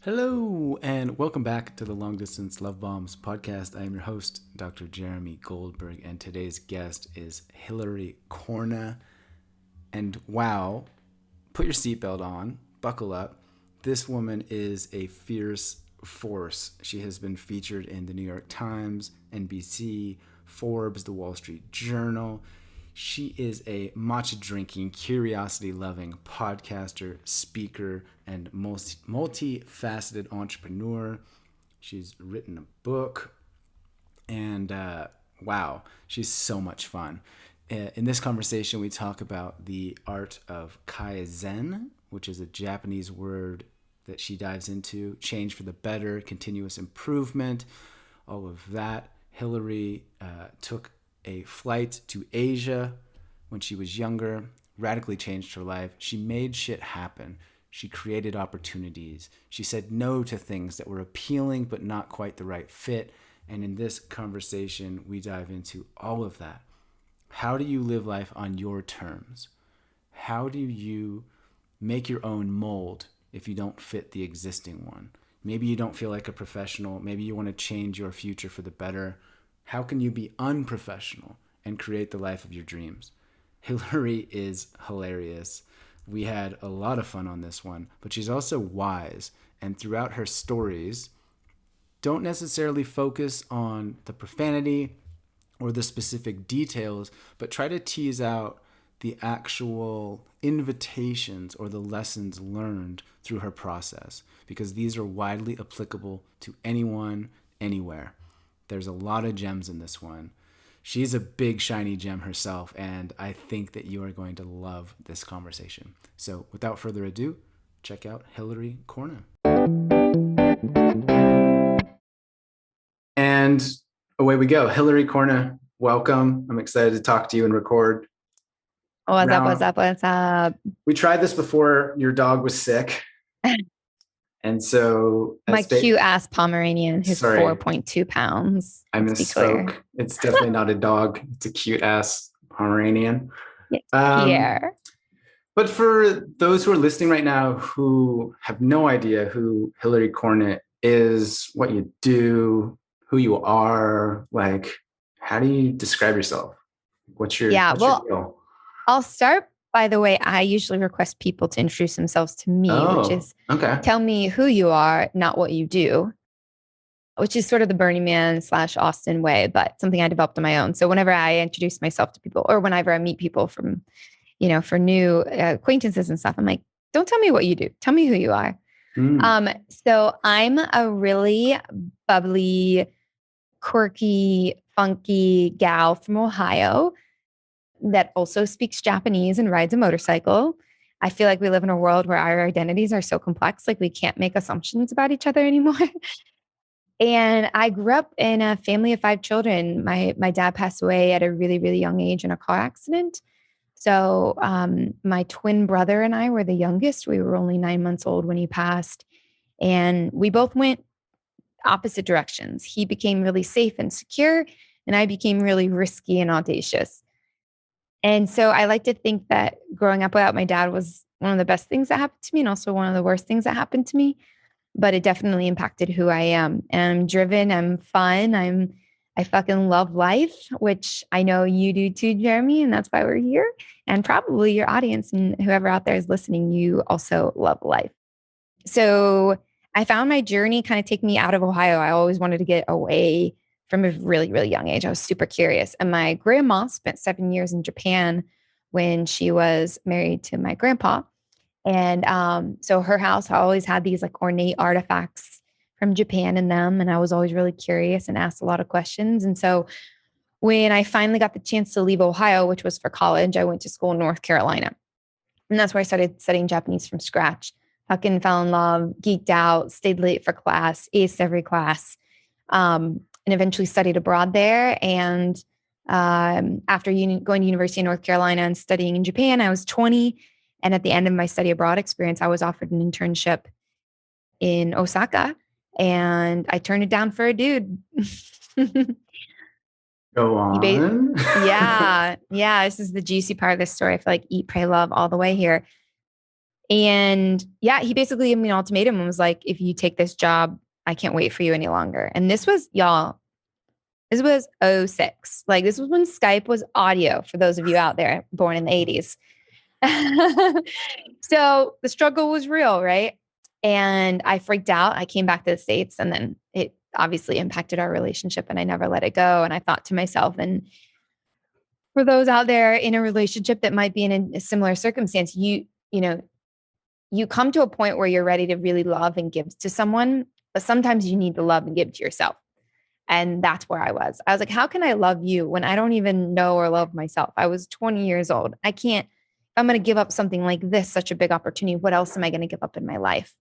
Hello, and welcome back to the Long Distance Love Bombs podcast. I am your host, Dr. Jeremy Goldberg, and today's guest is Hilary Corna. And wow, put your seatbelt on, buckle up. This woman is a fierce force. She has been featured in the New York Times, NBC, Forbes, the Wall Street Journal. She is a matcha drinking, curiosity loving podcaster, speaker, and multifaceted entrepreneur. She's written a book, and wow, she's so much fun. In this conversation, we talk about the art of kaizen, which is a Japanese word that she dives into, change for the better, continuous improvement, all of that. Hilary took a flight to Asia when she was younger, radically changed her life. She made shit happen. She created opportunities. She said no to things that were appealing but not quite the right fit. And in this conversation, we dive into all of that. How do you live life on your terms? How do you make your own mold if you don't fit the existing one? Maybe you don't feel like a professional. Maybe you want to change your future for the better. How can you be unprofessional and create the life of your dreams? Hilary is hilarious. We had a lot of fun on this one, but she's also wise. And throughout her stories, don't necessarily focus on the profanity or the specific details, but try to tease out the actual invitations or the lessons learned through her process, because these are widely applicable to anyone, anywhere. There's a lot of gems in this one. She's a big shiny gem herself, and I think that you are going to love this conversation. So without further ado, check out Hilary Corna. And away we go. Hilary Corna, welcome. I'm excited to talk to you and record. What's up? What's up? What's up? We tried this before your dog was sick. And so my cute ass Pomeranian who's 4.2 pounds. I misspoke. It's definitely not a dog. It's a cute ass Pomeranian. Yeah. But for those who are listening right now who have no idea who Hilary Corna is, what you do, who you are, like, how do you describe yourself? What's your deal? I'll start by the way I usually request people to introduce themselves to me, which is tell me who you are, not what you do, which is sort of the Burning Man / Austin way, but something I developed on my own. So whenever I introduce myself to people or whenever I meet people from, for new acquaintances and stuff, I'm like, don't tell me what you do. Tell me who you are. So I'm a really bubbly, quirky, funky gal from Ohio that also speaks Japanese and rides a motorcycle. I feel like we live in a world where our identities are so complex, like we can't make assumptions about each other anymore. And I grew up in a family of 5 children. My dad passed away at a really, really young age in a car accident. So my twin brother and I were the youngest. We were only 9 months old when he passed. And we both went opposite directions. He became really safe and secure, and I became really risky and audacious. And so I like to think that growing up without my dad was one of the best things that happened to me and also one of the worst things that happened to me, but it definitely impacted who I am. And I'm driven, I'm fun, I fucking love life, which I know you do too, Jeremy, and that's why we're here. And probably your audience and whoever out there is listening, you also love life. So I found my journey kind of take me out of Ohio. I always wanted to get away from a really, really young age. I was super curious. And my grandma spent 7 years in Japan when she was married to my grandpa. And so her house always had these like ornate artifacts from Japan in them. And I was always really curious and asked a lot of questions. And so when I finally got the chance to leave Ohio, which was for college, I went to school in North Carolina. And that's where I started studying Japanese from scratch. Fucking fell in love, geeked out, stayed late for class, aced every class. And eventually studied abroad there. And after going to University of North Carolina and studying in Japan, I was 20. And at the end of my study abroad experience, I was offered an internship in Osaka, and I turned it down for a dude. Go on. Yeah. This is the juicy part of this story. I feel like eat, pray, love all the way here. And yeah, he basically gave me an ultimatum and was like, if you take this job, I can't wait for you any longer. And this was, y'all, this was '06. Like, this was when Skype was audio, for those of you out there born in the 80s. So the struggle was real, right? And I freaked out. I came back to the States, and then it obviously impacted our relationship, and I never let it go. And I thought to myself, and for those out there in a relationship that might be in a similar circumstance, you know, you come to a point where you're ready to really love and give to someone, but sometimes you need to love and give to yourself. And that's where I was. I was like, how can I love you when I don't even know or love myself? I was 20 years old. I can't, if I'm going to give up something like this, such a big opportunity, what else am I going to give up in my life?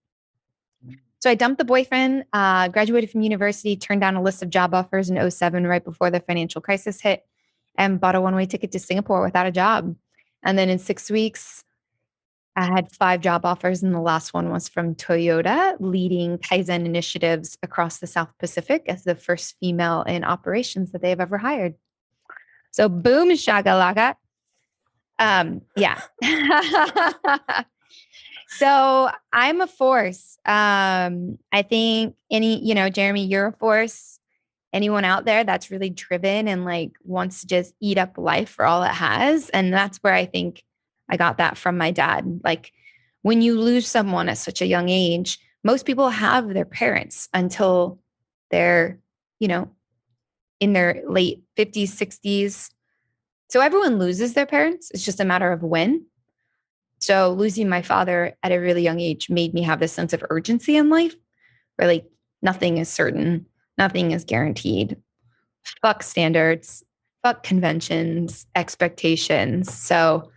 So I dumped the boyfriend, graduated from university, turned down a list of job offers in '07, right before the financial crisis hit, and bought a one-way ticket to Singapore without a job. And then in 6 weeks, I had 5 job offers, and the last one was from Toyota, leading kaizen initiatives across the South Pacific as the first female in operations that they've ever hired. So boom, shakalaka. Yeah. So I'm a force. I think Jeremy, you're a force. Anyone out there that's really driven and like wants to just eat up life for all it has. And that's where I think I got that from my dad. Like, when you lose someone at such a young age, most people have their parents until they're, in their late 50s, 60s. So everyone loses their parents. It's just a matter of when. So losing my father at a really young age made me have this sense of urgency in life, where like nothing is certain, nothing is guaranteed. Fuck standards, fuck conventions, expectations. So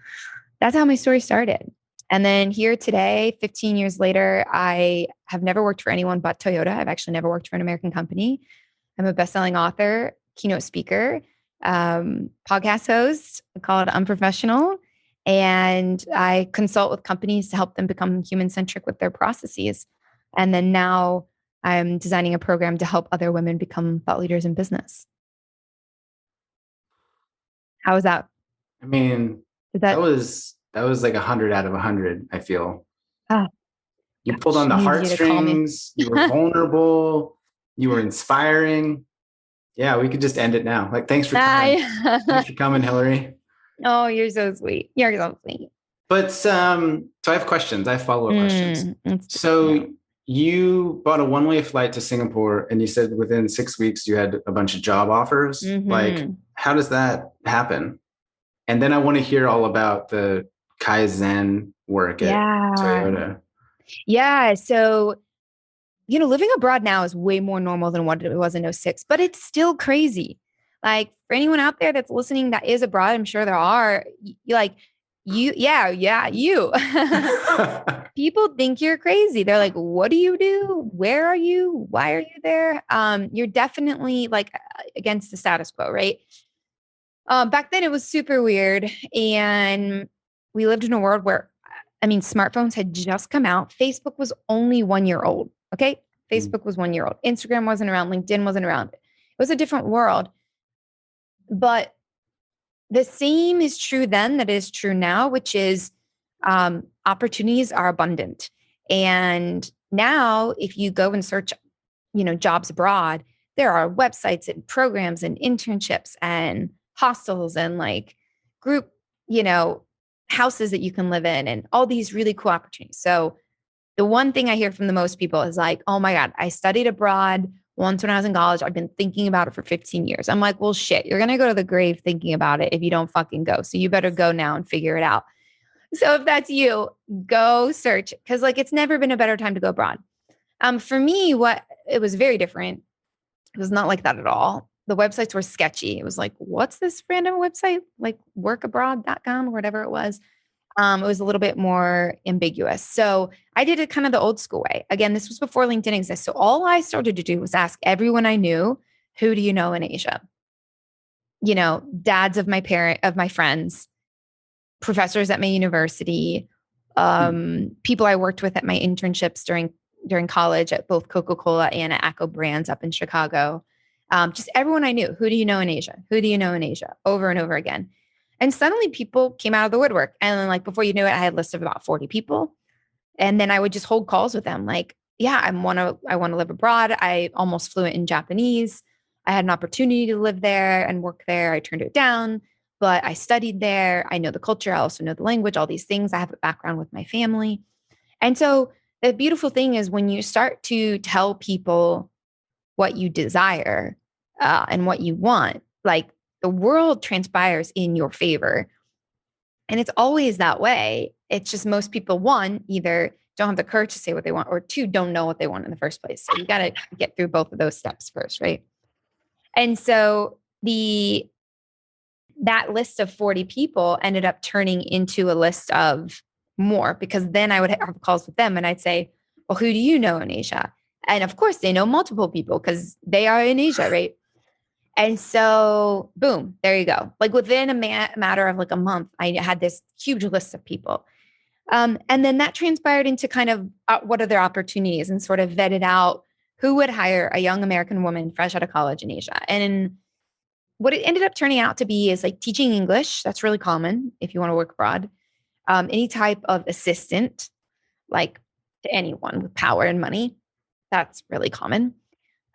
that's how my story started. And then here today, 15 years later, I have never worked for anyone but Toyota. I've actually never worked for an American company. I'm a bestselling author, keynote speaker, podcast host called UNprofessional. And I consult with companies to help them become human-centric with their processes. And then now I'm designing a program to help other women become thought leaders in business. How was that? I mean, that was like 100 out of 100, I feel. You pulled on the heartstrings, you were vulnerable, you were inspiring. Yeah, we could just end it now. Like, thanks for coming. Thanks for coming, Hilary. Oh, you're so sweet. You're so sweet. But so I have questions. I have follow-up questions. So you bought a one-way flight to Singapore, and you said within 6 weeks you had a bunch of job offers. Like, how does that happen? And then I want to hear all about the kaizen work at Toyota. Yeah. So, living abroad now is way more normal than what it was in '06, but it's still crazy. Like, for anyone out there that's listening that is abroad, I'm sure there are, you. People think you're crazy. They're like, what do you do? Where are you? Why are you there? You're definitely like against the status quo, right? Back then it was super weird. And we lived in a world where, smartphones had just come out. Facebook was only 1 year old. Okay. Facebook was 1 year old. Instagram wasn't around. LinkedIn wasn't around. It was a different world. But the same is true then that is true now, which is opportunities are abundant. And now if you go and search, jobs abroad, there are websites and programs and internships and hostels and like group, houses that you can live in and all these really cool opportunities. So the one thing I hear from the most people is like, oh my God, I studied abroad once when I was in college. I've been thinking about it for 15 years. I'm like, well, shit, you're going to go to the grave thinking about it if you don't fucking go. So you better go now and figure it out. So if that's you, go search, because like it's never been a better time to go abroad. For me, it was very different. It was not like that at all. The websites were sketchy. It was like, what's this random website? Like workabroad.com or whatever it was. It was a little bit more ambiguous. So I did it kind of the old school way. Again, this was before LinkedIn existed. So all I started to do was ask everyone I knew, who do you know in Asia? Dads of my friends, professors at my university, people I worked with at my internships during college at both Coca-Cola and at Acco Brands up in Chicago. Just everyone I knew. Who do you know in Asia? Who do you know in Asia? Over and over again. And suddenly people came out of the woodwork. And then like before you knew it, I had a list of about 40 people. And then I would just hold calls with them. Like, yeah, I want to live abroad. I almost fluent in Japanese. I had an opportunity to live there and work there. I turned it down, but I studied there. I know the culture. I also know the language, all these things. I have a background with my family. And so the beautiful thing is when you start to tell people what you desire and what you want, like the world transpires in your favor. And it's always that way. It's just most people, one, either don't have the courage to say what they want, or two, don't know what they want in the first place. So you got to get through both of those steps first, right? And so that list of 40 people ended up turning into a list of more, because then I would have calls with them and I'd say, well, who do you know in Asia? And of course they know multiple people because they are in Asia, right? And so boom, there you go. Like within a matter of like a month, I had this huge list of people. And then that transpired into kind of what are their opportunities, and sort of vetted out who would hire a young American woman fresh out of college in Asia. And what it ended up turning out to be is like teaching English. That's really common if you want to work abroad. Any type of assistant, like to anyone with power and money, that's really common.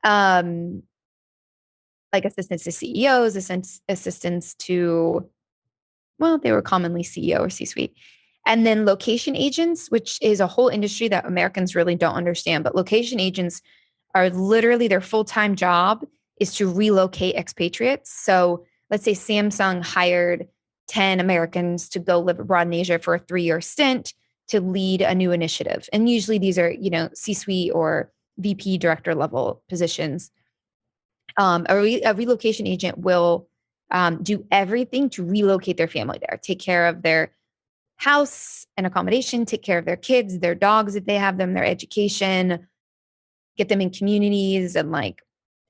Like assistants to CEOs, assistants to, well, they were commonly CEO or C-suite. And then location agents, which is a whole industry that Americans really don't understand. But location agents are literally, their full-time job is to relocate expatriates. So let's say Samsung hired 10 Americans to go live abroad in Asia for a 3-year stint to lead a new initiative. And usually these are, C-suite or VP director level positions. A relocation agent will do everything to relocate their family there, take care of their house and accommodation, take care of their kids, their dogs if they have them, their education, get them in communities and like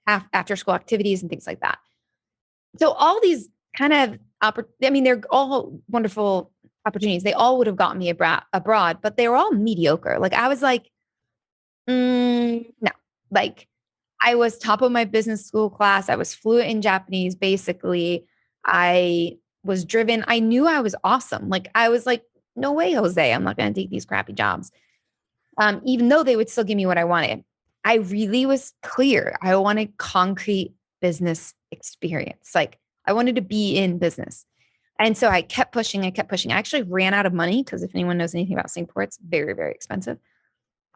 after school activities and things like that. So all these kind of, they're all wonderful opportunities. They all would have gotten me abroad, but they were all mediocre. Like I was like, no, like I was top of my business school class. I was fluent in Japanese. Basically, I was driven. I knew I was awesome. Like I was like, no way, Jose, I'm not going to take these crappy jobs. Even though they would still give me what I wanted. I really was clear. I wanted concrete business experience. Like I wanted to be in business. And so I kept pushing. I actually ran out of money because if anyone knows anything about Singapore, it's very, very expensive.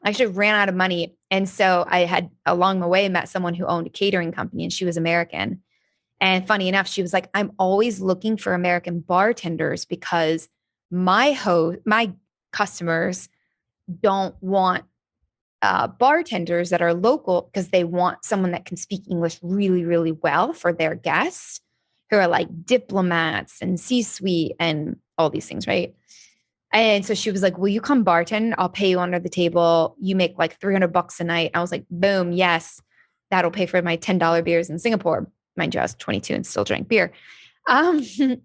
I actually ran out of money. And so I had along the way met someone who owned a catering company and she was American. And funny enough, she was like, I'm always looking for American bartenders because my customers don't want bartenders that are local because they want someone that can speak English really, really well for their guests who are like diplomats and C-suite and all these things, right? And so she was like, will you come bartend? I'll pay you under the table. You make like $300 a night. I was like, boom, yes, that'll pay for my $10 beers in Singapore. Mind you, I was 22 and still drank beer. So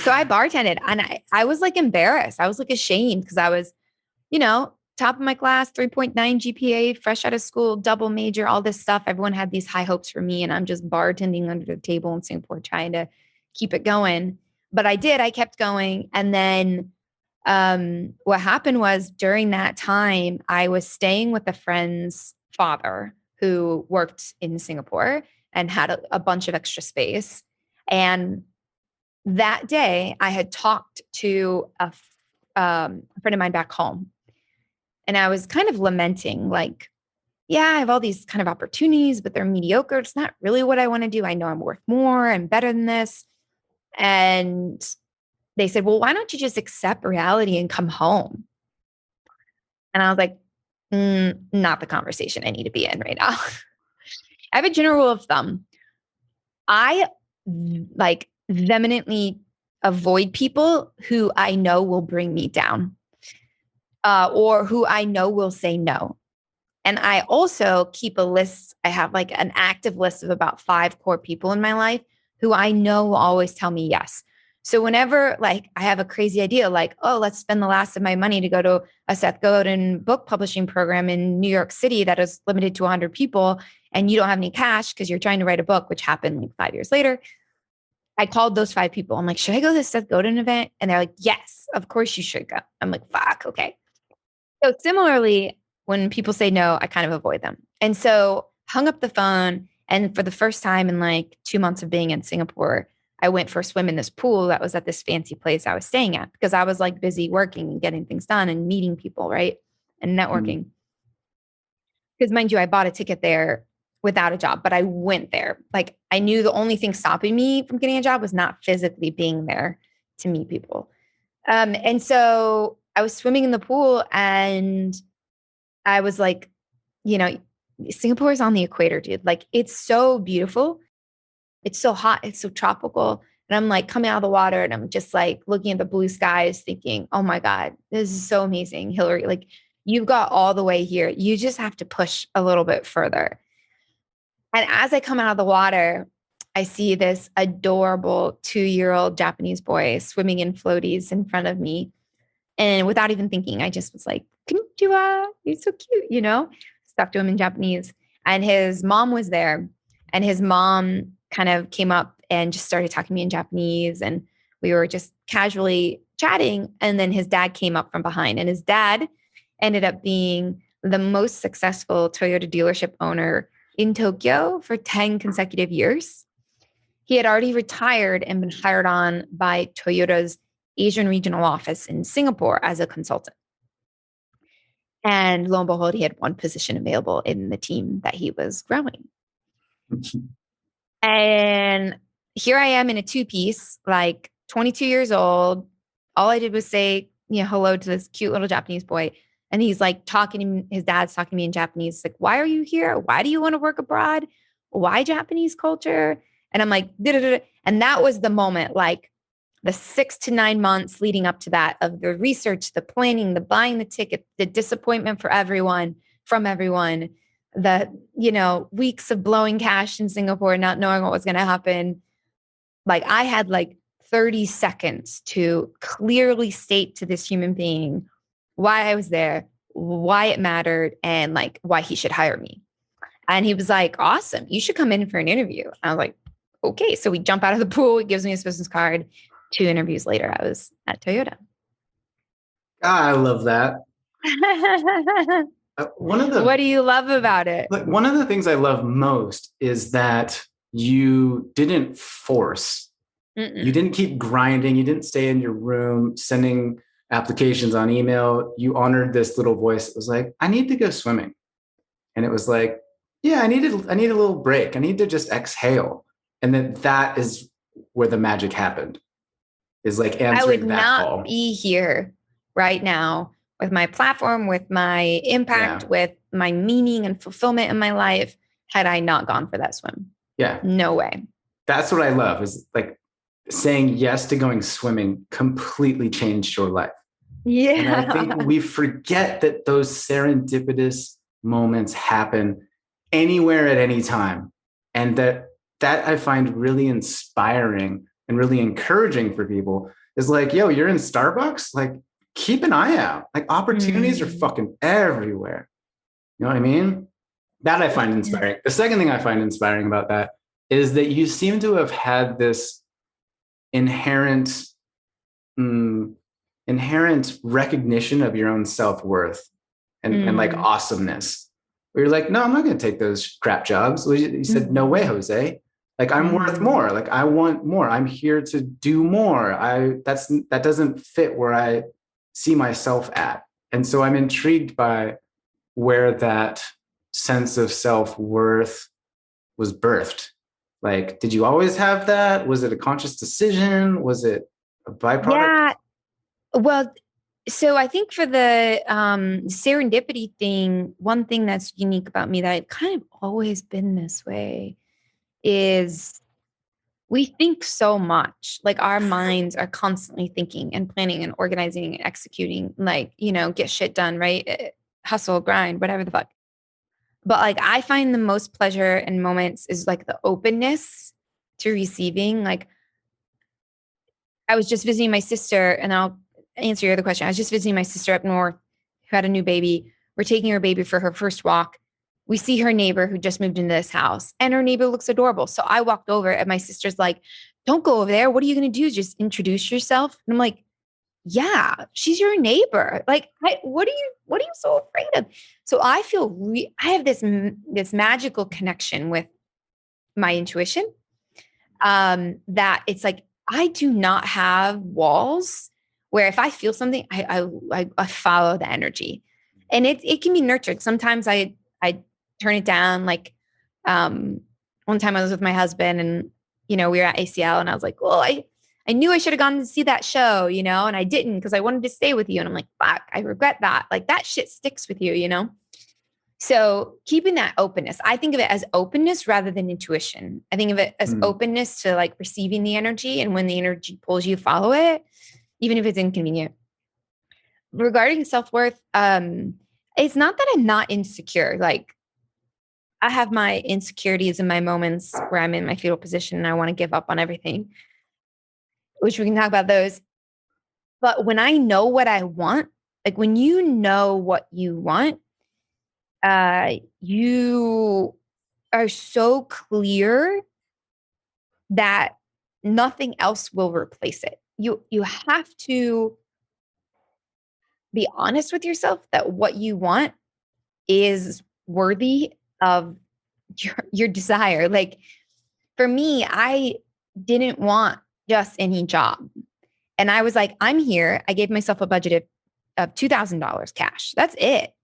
I bartended and I was like embarrassed. I was like ashamed because I was, top of my class, 3.9 GPA, fresh out of school, double major, all this stuff. Everyone had these high hopes for me and I'm just bartending under the table in Singapore trying to keep it going. But I kept going. And then what happened was during that time, I was staying with a friend's father who worked in Singapore and had a bunch of extra space. And that day I had talked to a friend of mine back home. And I was kind of lamenting, like, yeah, I have all these kind of opportunities, but they're mediocre. It's not really what I want to do. I know I'm worth more and better than this. And they said, well, why don't you just accept reality and come home? And I was like, not the conversation I need to be in right now. I have a general rule of thumb. I like vehemently avoid people who I know will bring me down or who I know will say no. And I also keep a list. I have like an active list of about 5 core people in my life who I know will always tell me yes. So whenever like I have a crazy idea, like, oh, let's spend the last of my money to go to a Seth Godin book publishing program in New York City that is limited to 100 people and you don't have any cash because you're trying to write a book, which happened like 5 years later. I called those 5 people. I'm like, should I go to this Seth Godin event? And they're like, yes, of course you should go. I'm like, fuck, okay. So similarly, when people say no, I kind of avoid them. And so hung up the phone. And for the first time in like 2 months of being in Singapore, I went for a swim in this pool that was at this fancy place I was staying at because I was like busy working and getting things done and meeting people, right? And networking. Because mind you, I bought a ticket there without a job, but I went there. Like I knew the only thing stopping me from getting a job was not physically being there to meet people. And so I was swimming in the pool and I was like, Singapore is on the equator, dude. Like it's so beautiful. It's so hot. It's so tropical. And I'm like coming out of the water and I'm just like looking at the blue skies thinking, oh my God, this is so amazing, Hilary. Like you've got all the way here. You just have to push a little bit further. And as I come out of the water, I see this adorable 2-year-old Japanese boy swimming in floaties in front of me. And without even thinking, I just was like, konnichiwa, you're so cute, stuck to him in Japanese. And his mom was there. And his mom kind of came up and just started talking to me in Japanese. And we were just casually chatting. And then his dad came up from behind. And his dad ended up being the most successful Toyota dealership owner in Tokyo for 10 consecutive years. He had already retired and been hired on by Toyota's Asian regional office in Singapore as a consultant. And lo and behold, he had one position available in the team that he was growing. And here I am in a 2-piece, like 22 years old. All I did was say, hello to this cute little Japanese boy. And he's like his dad's talking to me in Japanese. Like, why are you here? Why do you want to work abroad? Why Japanese culture? And I'm like, da-da-da-da. And that was the moment, like the 6 to 9 months leading up to that of the research, the planning, the buying the ticket, the disappointment from everyone, the, weeks of blowing cash in Singapore, not knowing what was going to happen. Like I had like 30 seconds to clearly state to this human being why I was there, why it mattered, and like why he should hire me. And he was like, awesome, you should come in for an interview. I was like, okay. So we jump out of the pool. He gives me his business card. 2 interviews later, I was at Toyota. I love that. What do you love about it? One of the things I love most is that you didn't force. You didn't keep grinding. You didn't stay in your room sending applications on email. You honored this little voice. It was like, I need to go swimming. And it was like, yeah, I need a little break. I need to just exhale. And then that is where the magic happened. Is like answering that call. I would not be here right now with my platform, with my impact, with my meaning and fulfillment in my life had I not gone for that swim. Yeah. No way. That's what I love is like saying yes to going swimming completely changed your life. Yeah. And I think we forget that those serendipitous moments happen anywhere at any time. And that I find really inspiring and really encouraging for people is like, yo, you're in Starbucks, like keep an eye out. Like opportunities are fucking everywhere. You know what I mean? That I find inspiring. The second thing I find inspiring about that is that you seem to have had this inherent recognition of your own self-worth and like awesomeness. Where you're like, no, I'm not going to take those crap jobs. You said, no way, Jose. Like I'm worth more. Like I want more. I'm here to do more. That doesn't fit where I see myself at. And so I'm intrigued by where that sense of self-worth was birthed. Like, did you always have that? Was it a conscious decision? Was it a byproduct? Yeah. Well, so I think for the serendipity thing, one thing that's unique about me that I've kind of always been this way is we think so much. Like our minds are constantly thinking and planning and organizing and executing, like, get shit done, right? Hustle, grind, whatever the fuck. But like I find the most pleasure in moments is like the openness to receiving. Like I was just visiting my sister, and I'll answer your other question. I was just visiting my sister up north who had a new baby. We're taking her baby for her first walk. We see her neighbor who just moved into this house, and her neighbor looks adorable. So I walked over and my sister's like, don't go over there. What are you going to do? Just introduce yourself. And I'm like, yeah, she's your neighbor. Like, what are you so afraid of? So I feel I have this magical connection with my intuition. That it's like, I do not have walls where if I feel something, I follow the energy, and it can be nurtured. Sometimes I turn it down. Like, one time I was with my husband, and we were at ACL, and I was like, well, I knew I should have gone to see that show, and I didn't because I wanted to stay with you. And I'm like, fuck, I regret that. Like, that shit sticks with you. So keeping that openness, I think of it as openness rather than intuition. I think of it as openness to like receiving the energy. And when the energy pulls you, follow it, even if it's inconvenient. Regarding self-worth, it's not that I'm not insecure. Like, I have my insecurities and my moments where I'm in my fetal position and I want to give up on everything, which we can talk about those. But when I know what I want, like when you know what you want, you are so clear that nothing else will replace it. You have to be honest with yourself that what you want is worthy of your desire. Like, for me, I didn't want just any job. And I was like, I'm here. I gave myself a budget of $2,000 cash. That's it.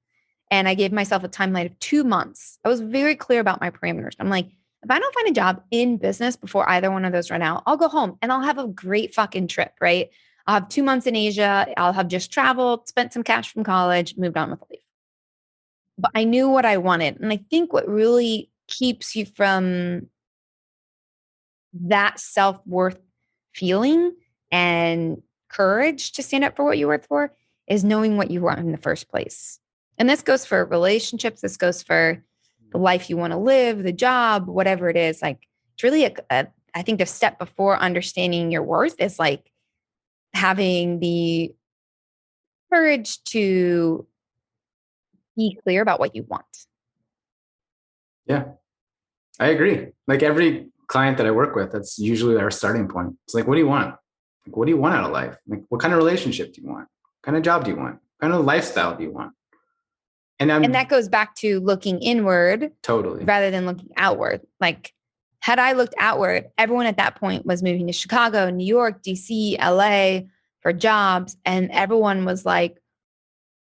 And I gave myself a timeline of 2 months. I was very clear about my parameters. I'm like, if I don't find a job in business before either one of those run out, I'll go home and I'll have a great fucking trip, right? I'll have 2 months in Asia. I'll have just traveled, spent some cash from college, moved on with life. But I knew what I wanted. And I think what really keeps you from that self-worth feeling and courage to stand up for what you're worth for is knowing what you want in the first place. And this goes for relationships. This goes for the life you want to live, the job, whatever it is. Like, it's really I think the step before understanding your worth is like having the courage to be clear about what you want. Yeah, I agree. Like, every client that I work with, that's usually our starting point. It's like, what do you want? Like, what do you want out of life? Like, what kind of relationship do you want? What kind of job do you want? What kind of lifestyle do you want? And that goes back to looking inward totally rather than looking outward. Like, had I looked outward, everyone at that point was moving to Chicago, New York, DC, LA for jobs. And everyone was like,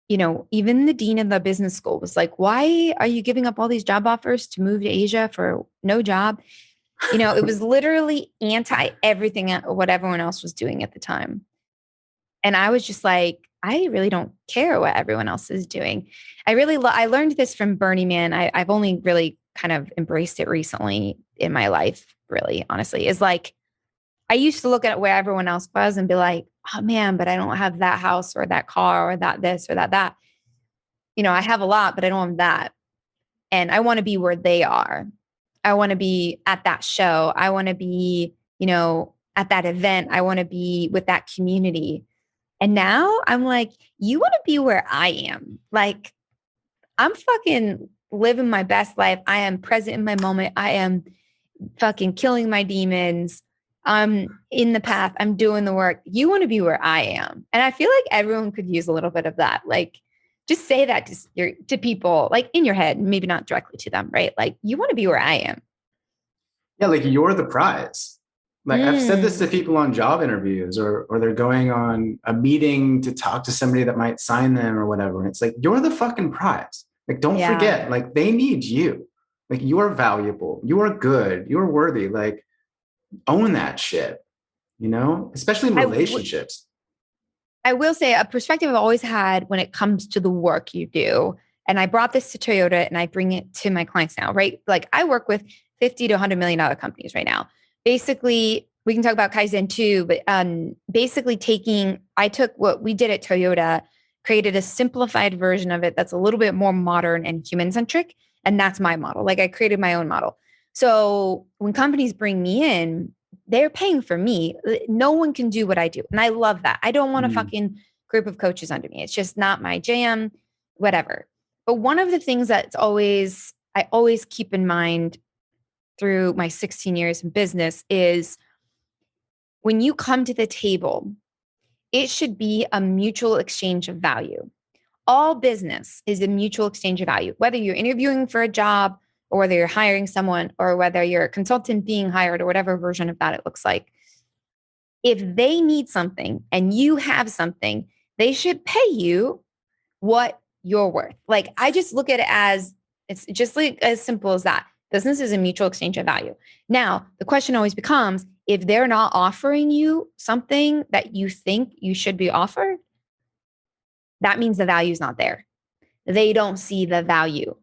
even the dean of the business school was like, why are you giving up all these job offers to move to Asia for no job? It was literally anti everything, what everyone else was doing at the time. And I was just like, I really don't care what everyone else is doing. I learned this from Burning Man. I've only really kind of embraced it recently in my life, really, honestly, is like, I used to look at where everyone else was and be like, oh man, but I don't have that house or that car or that this or that. I have a lot, but I don't have that. And I want to be where they are. I want to be at that show. I want to be, at that event. I want to be with that community. And now I'm like, you want to be where I am. Like, I'm fucking living my best life. I am present in my moment. I am fucking killing my demons. I'm in the path. I'm doing the work. You want to be where I am. And I feel like everyone could use a little bit of that. Like, just say that to people, like in your head, maybe not directly to them, right? Like, you want to be where I am. Yeah, like, you're the prize. Like, I've said this to people on job interviews, or they're going on a meeting to talk to somebody that might sign them or whatever. And it's like, you're the fucking prize. Like, don't forget, like, they need you. Like, you are valuable. You are good. You are worthy. Like, own that shit, especially in relationships. I will say a perspective I've always had when it comes to the work you do. And I brought this to Toyota and I bring it to my clients now, right? Like, I work with 50 to $100 million companies right now. Basically, we can talk about kaizen too, but basically I took what we did at Toyota, created a simplified version of it that's a little bit more modern and human centric. And that's my model. Like, I created my own model. So when companies bring me in, they're paying for me. No one can do what I do. And I love that. I don't want a fucking group of coaches under me. It's just not my jam, whatever. But one of the things I always keep in mind through my 16 years in business is when you come to the table it should be a mutual exchange of value. All business is a mutual exchange of value, whether you're interviewing for a job or whether you're hiring someone or whether you're a consultant being hired or whatever version of that it looks like. If they need something and you have something, they should pay you what you're worth. Like, I just look at it as, it's just like as simple as that. Business is a mutual exchange of value. Now, the question always becomes, if they're not offering you something that you think you should be offered, that means the value is not there. They don't see the value.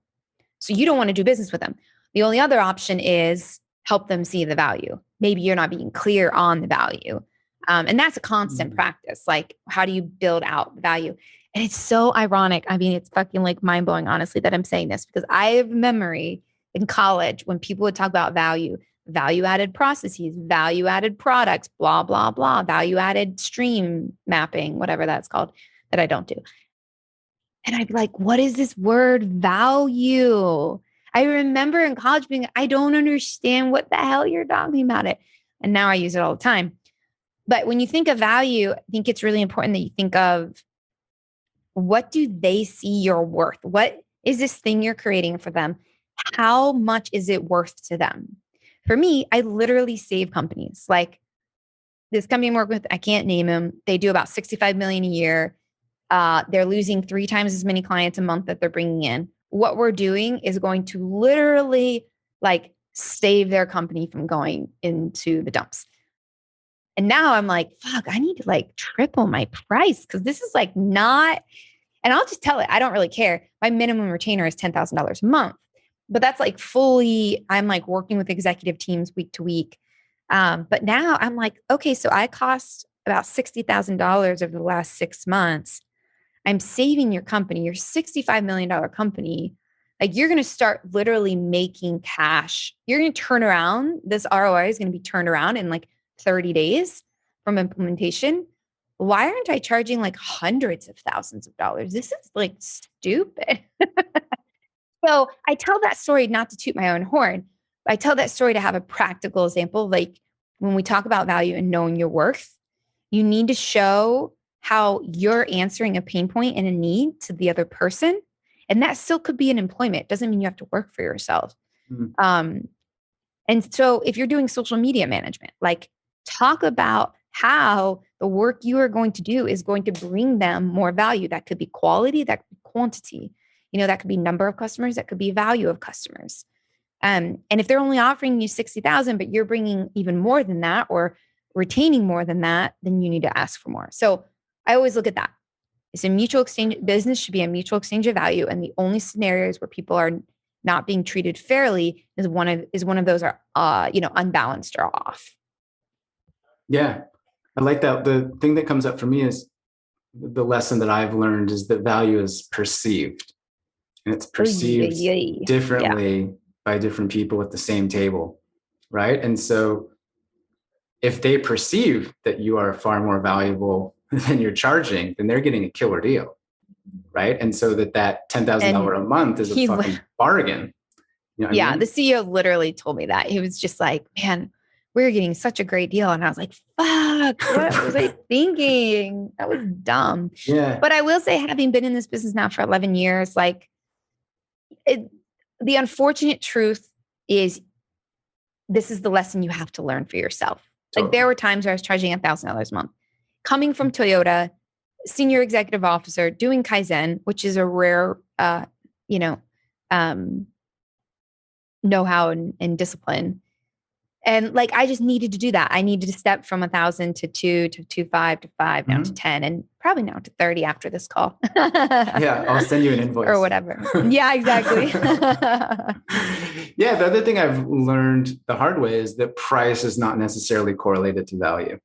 So you don't want to do business with them. The only other option is help them see the value. Maybe you're not being clear on the value. And that's a constant practice. Like, how do you build out the value? And it's so ironic. I mean, it's fucking like mind blowing, honestly, that I'm saying this, because I have memory in college when people would talk about value added processes, value added products, blah, blah, blah, value added stream mapping, whatever that's called, that I don't do. And I'd be like, what is this word value? I remember in college being, I don't understand what the hell you're talking about it. And now I use it all the time. But when you think of value, I think it's really important that you think of, what do they see you're worth? What is this thing you're creating for them? How much is it worth to them? For me, I literally save companies. Like this company I'm working with, I can't name them. They do about 65 million a year. They're losing 3 times as many clients a month that they're bringing in. What we're doing is going to literally like save their company from going into the dumps. And now I'm like, fuck, I need to like triple my price because this is like not, and I'll just tell it, I don't really care. My minimum retainer is $10,000 a month, but that's like fully, I'm like working with executive teams week to week. But now I'm like, okay, so I cost about $60,000 over the last 6 months. I'm saving your company, your $65 million company. Like, you're going to start literally making cash. You're going to turn around. This ROI is going to be turned around in like 30 days from implementation. Why aren't I charging like hundreds of thousands of dollars? This is like stupid. So I tell that story not to toot my own horn. I tell that story to have a practical example. Like, when we talk about value and knowing your worth, you need to show how you're answering a pain point and a need to the other person. And that still could be an employment. It doesn't mean you have to work for yourself. And so if you're doing social media management, like, talk about how the work you are going to do is going to bring them more value. That could be quality, that could be quantity, that could be number of customers, that could be value of customers. And if they're only offering you 60,000, but you're bringing even more than that or retaining more than that, then you need to ask for more. So I always look at that. It's a mutual exchange. Business should be a mutual exchange of value. And the only scenarios where people are not being treated fairly is one of those are, unbalanced or off. Yeah. I like that. The thing that comes up for me is the lesson that I've learned is that value is perceived, and it's perceived differently by different people at the same table. Right. And so if they perceive that you are far more valuable than you're charging, then they're getting a killer deal. Right. And so that $10,000 a month is a fucking bargain. You know what I mean? The CEO literally told me that. He was just like, man, we're getting such a great deal. And I was like, fuck, what was I thinking? That was dumb. Yeah. But I will say, having been in this business now for 11 years, like, the unfortunate truth is this is the lesson you have to learn for yourself. Totally. Like, there were times where I was charging $1,000 a month, coming from Toyota, senior executive officer, doing kaizen, which is a rare, know-how and discipline. And like, I just needed to do that. I needed to step from 1,000 to 2 to 2.5 to 5, now to 10, and probably now to 30 after this call. Yeah, I'll send you an invoice or whatever. Yeah, exactly. Yeah, the other thing I've learned the hard way is that price is not necessarily correlated to value.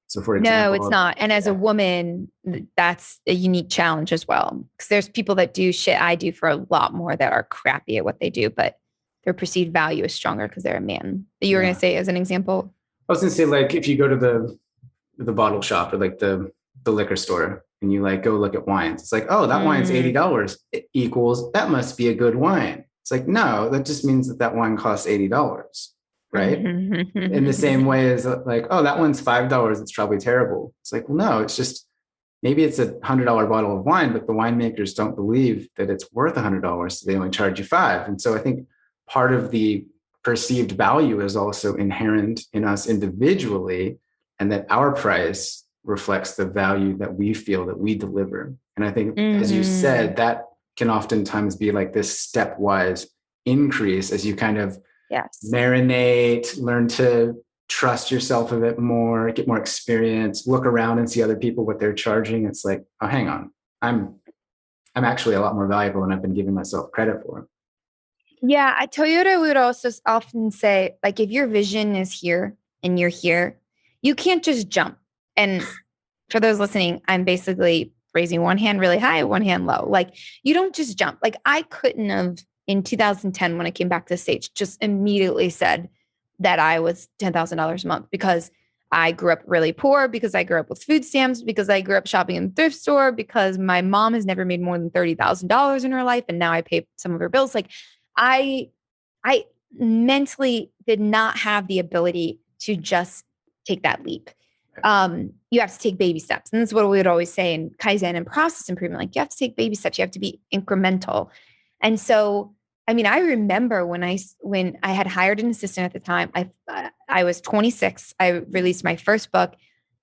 So for example, no, it's not. And as a woman, that's a unique challenge as well. Because there's people that do shit I do for a lot more that are crappy at what they do, but their perceived value is stronger because they're a man. You were going to say as an example? I was going to say, like, if you go to the bottle shop or like the liquor store and you like go look at wines, it's like, oh, that wine's $80. It equals, that must be a good wine. It's like, no, that just means that wine costs $80. right? In the same way as like, oh, that one's $5. It's probably terrible. It's like, well, no, it's just, maybe it's $100 bottle of wine, but the winemakers don't believe that it's worth $100. So they only charge you $5. And so I think part of the perceived value is also inherent in us individually, and that our price reflects the value that we feel that we deliver. And I think, as you said, that can oftentimes be like this stepwise increase as you kind of marinate, learn to trust yourself a bit more, get more experience, look around and see other people, what they're charging. It's like, oh, hang on, I'm actually a lot more valuable than I've been giving myself credit for. Yeah, Toyota would also often say, like, if your vision is here and you're here, you can't just jump. And for those listening, I'm basically raising one hand really high, one hand low. Like, you don't just jump. Like, I couldn't have in 2010, when I came back to the States, just immediately said that I was $10,000 a month, because I grew up really poor, because I grew up with food stamps, because I grew up shopping in the thrift store, because my mom has never made more than $30,000 in her life. And now I pay some of her bills. Like, I mentally did not have the ability to just take that leap. You have to take baby steps. And that's what we would always say in kaizen and process improvement. Like, you have to take baby steps. You have to be incremental. And so, I mean, I remember when I had hired an assistant at the time, I was 26. I released my first book,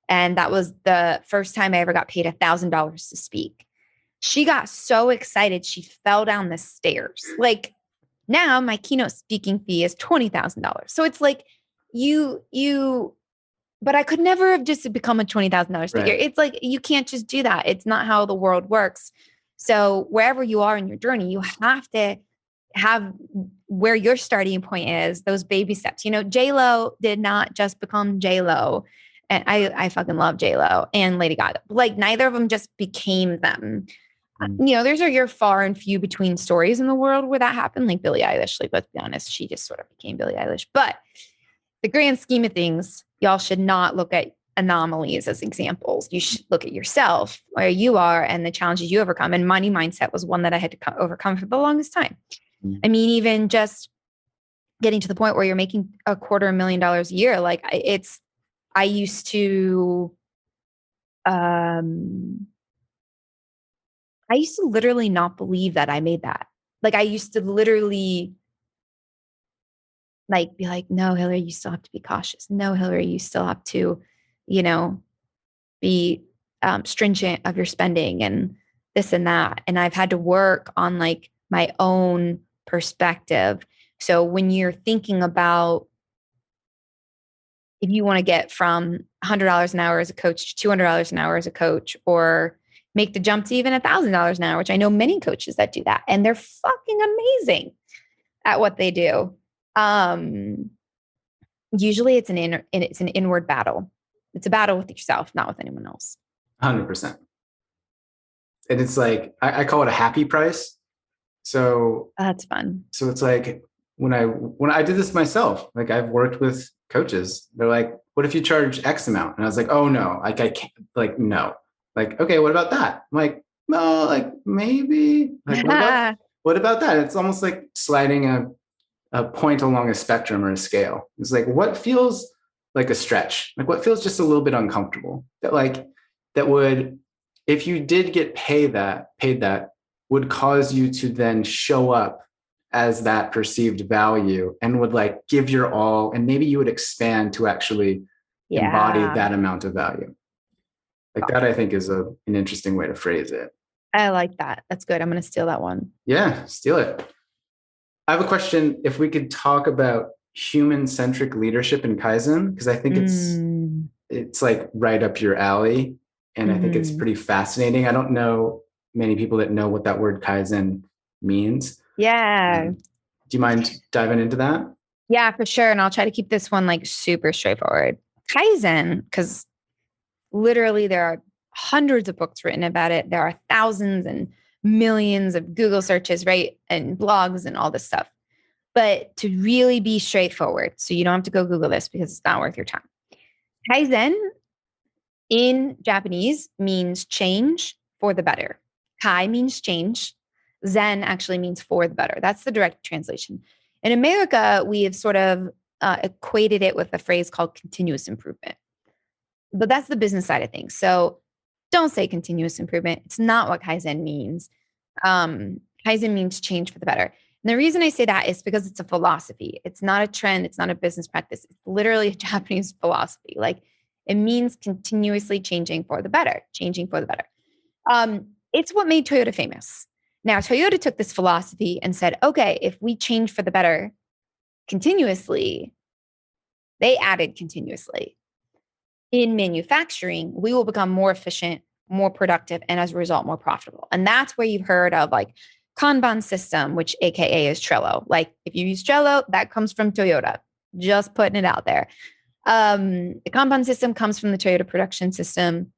and that was the first time I ever got paid $1,000 to speak. She got so excited, she fell down the stairs. Like, now my keynote speaking fee is $20,000. So it's like but I could never have just become a $20,000 speaker. Right. It's like, you can't just do that. It's not how the world works. So wherever you are in your journey, you have to have where your starting point is, those baby steps. You know, J-Lo did not just become J-Lo. And I fucking love J-Lo and Lady Gaga. Like, neither of them just became them. You know, those are your far and few between stories in the world where that happened. Like Billie Eilish, like, let's be honest, she just sort of became Billie Eilish. But the grand scheme of things, y'all should not look at anomalies as examples. You should look at yourself, where you are, and the challenges you overcome. And money mindset was one that I had to overcome for the longest time. I mean, even just getting to the point where you're making $250,000 a year. Like, I used to literally not believe that I made that. Like, I used to literally like be like, no, Hilary, you still have to be cautious. No, Hilary, you still have to, you know, be stringent of your spending and this and that. And I've had to work on like my own perspective. So when you're thinking about if you want to get from $100 an hour as a coach to $200 an hour as a coach, or make the jump to even $1,000 an hour, which I know many coaches that do that, and they're fucking amazing at what they do. Usually it's an inward battle. It's a battle with yourself, not with anyone else. 100%. And it's like, I call it a happy price. So that's fun. So it's like, when I did this myself, like, I've worked with coaches. They're like, what if you charge X amount? And I was like, oh no, like, I can't, like, no. Like, okay, what about that? I'm like, no, like, maybe, like, what about that? It's almost like sliding a point along a spectrum or a scale. It's like, what feels like a stretch? Like, what feels just a little bit uncomfortable? That would, if you did get paid that would cause you to then show up as that perceived value, and would like give your all, and maybe you would expand to actually embody that amount of value. Like, that I think is an interesting way to phrase it. I like that. That's good. I'm going to steal that one. Yeah, steal it. I have a question. If we could talk about human-centric leadership in kaizen, because I think it's like right up your alley, and I think it's pretty fascinating. I don't know many people that know what that word kaizen means. Yeah. Do you mind diving into that? Yeah, for sure. And I'll try to keep this one like super straightforward. Kaizen, because literally there are hundreds of books written about it. There are thousands and millions of Google searches, right? And blogs and all this stuff. But to really be straightforward, so you don't have to go Google this because it's not worth your time. Kaizen in Japanese means change for the better. Kai means change. Zen actually means for the better. That's the direct translation. In America, we have sort of equated it with a phrase called continuous improvement. But that's the business side of things. So don't say continuous improvement. It's not what kaizen means. Kaizen means change for the better. And the reason I say that is because it's a philosophy. It's not a trend. It's not a business practice. It's literally a Japanese philosophy. Like, it means continuously changing for the better, changing for the better. It's what made Toyota famous. Now, Toyota took this philosophy and said, okay, if we change for the better continuously, they added continuously. In manufacturing, we will become more efficient, more productive, and as a result, more profitable. And that's where you've heard of like Kanban system, which AKA is Trello. Like, if you use Trello, that comes from Toyota. Just putting it out there. The Kanban system comes from the Toyota production system.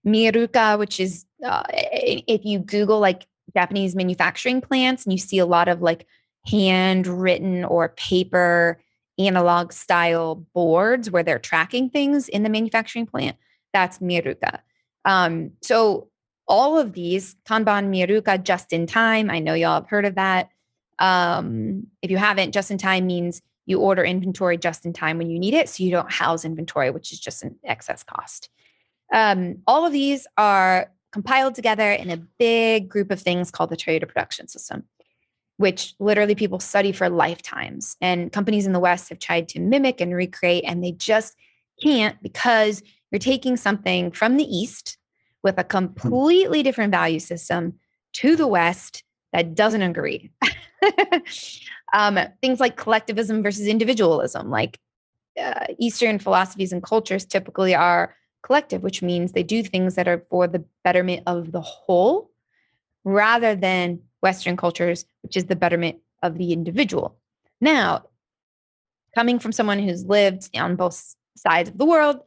Miruka, which is, if you Google like Japanese manufacturing plants and you see a lot of like handwritten or paper analog style boards where they're tracking things in the manufacturing plant, that's Miruka. So all of these, Kanban, Miruka, just in time, I know y'all have heard of that. If you haven't, just in time means you order inventory just in time when you need it, so you don't house inventory, which is just an excess cost. All of these are compiled together in a big group of things called the Toyota production system, which literally people study for lifetimes. And companies in the West have tried to mimic and recreate, and they just can't, because you're taking something from the East with a completely different value system to the West that doesn't agree. Things like collectivism versus individualism, like Eastern philosophies and cultures typically are collective, which means they do things that are for the betterment of the whole, rather than Western cultures, which is the betterment of the individual. Now, coming from someone who's lived on both sides of the world,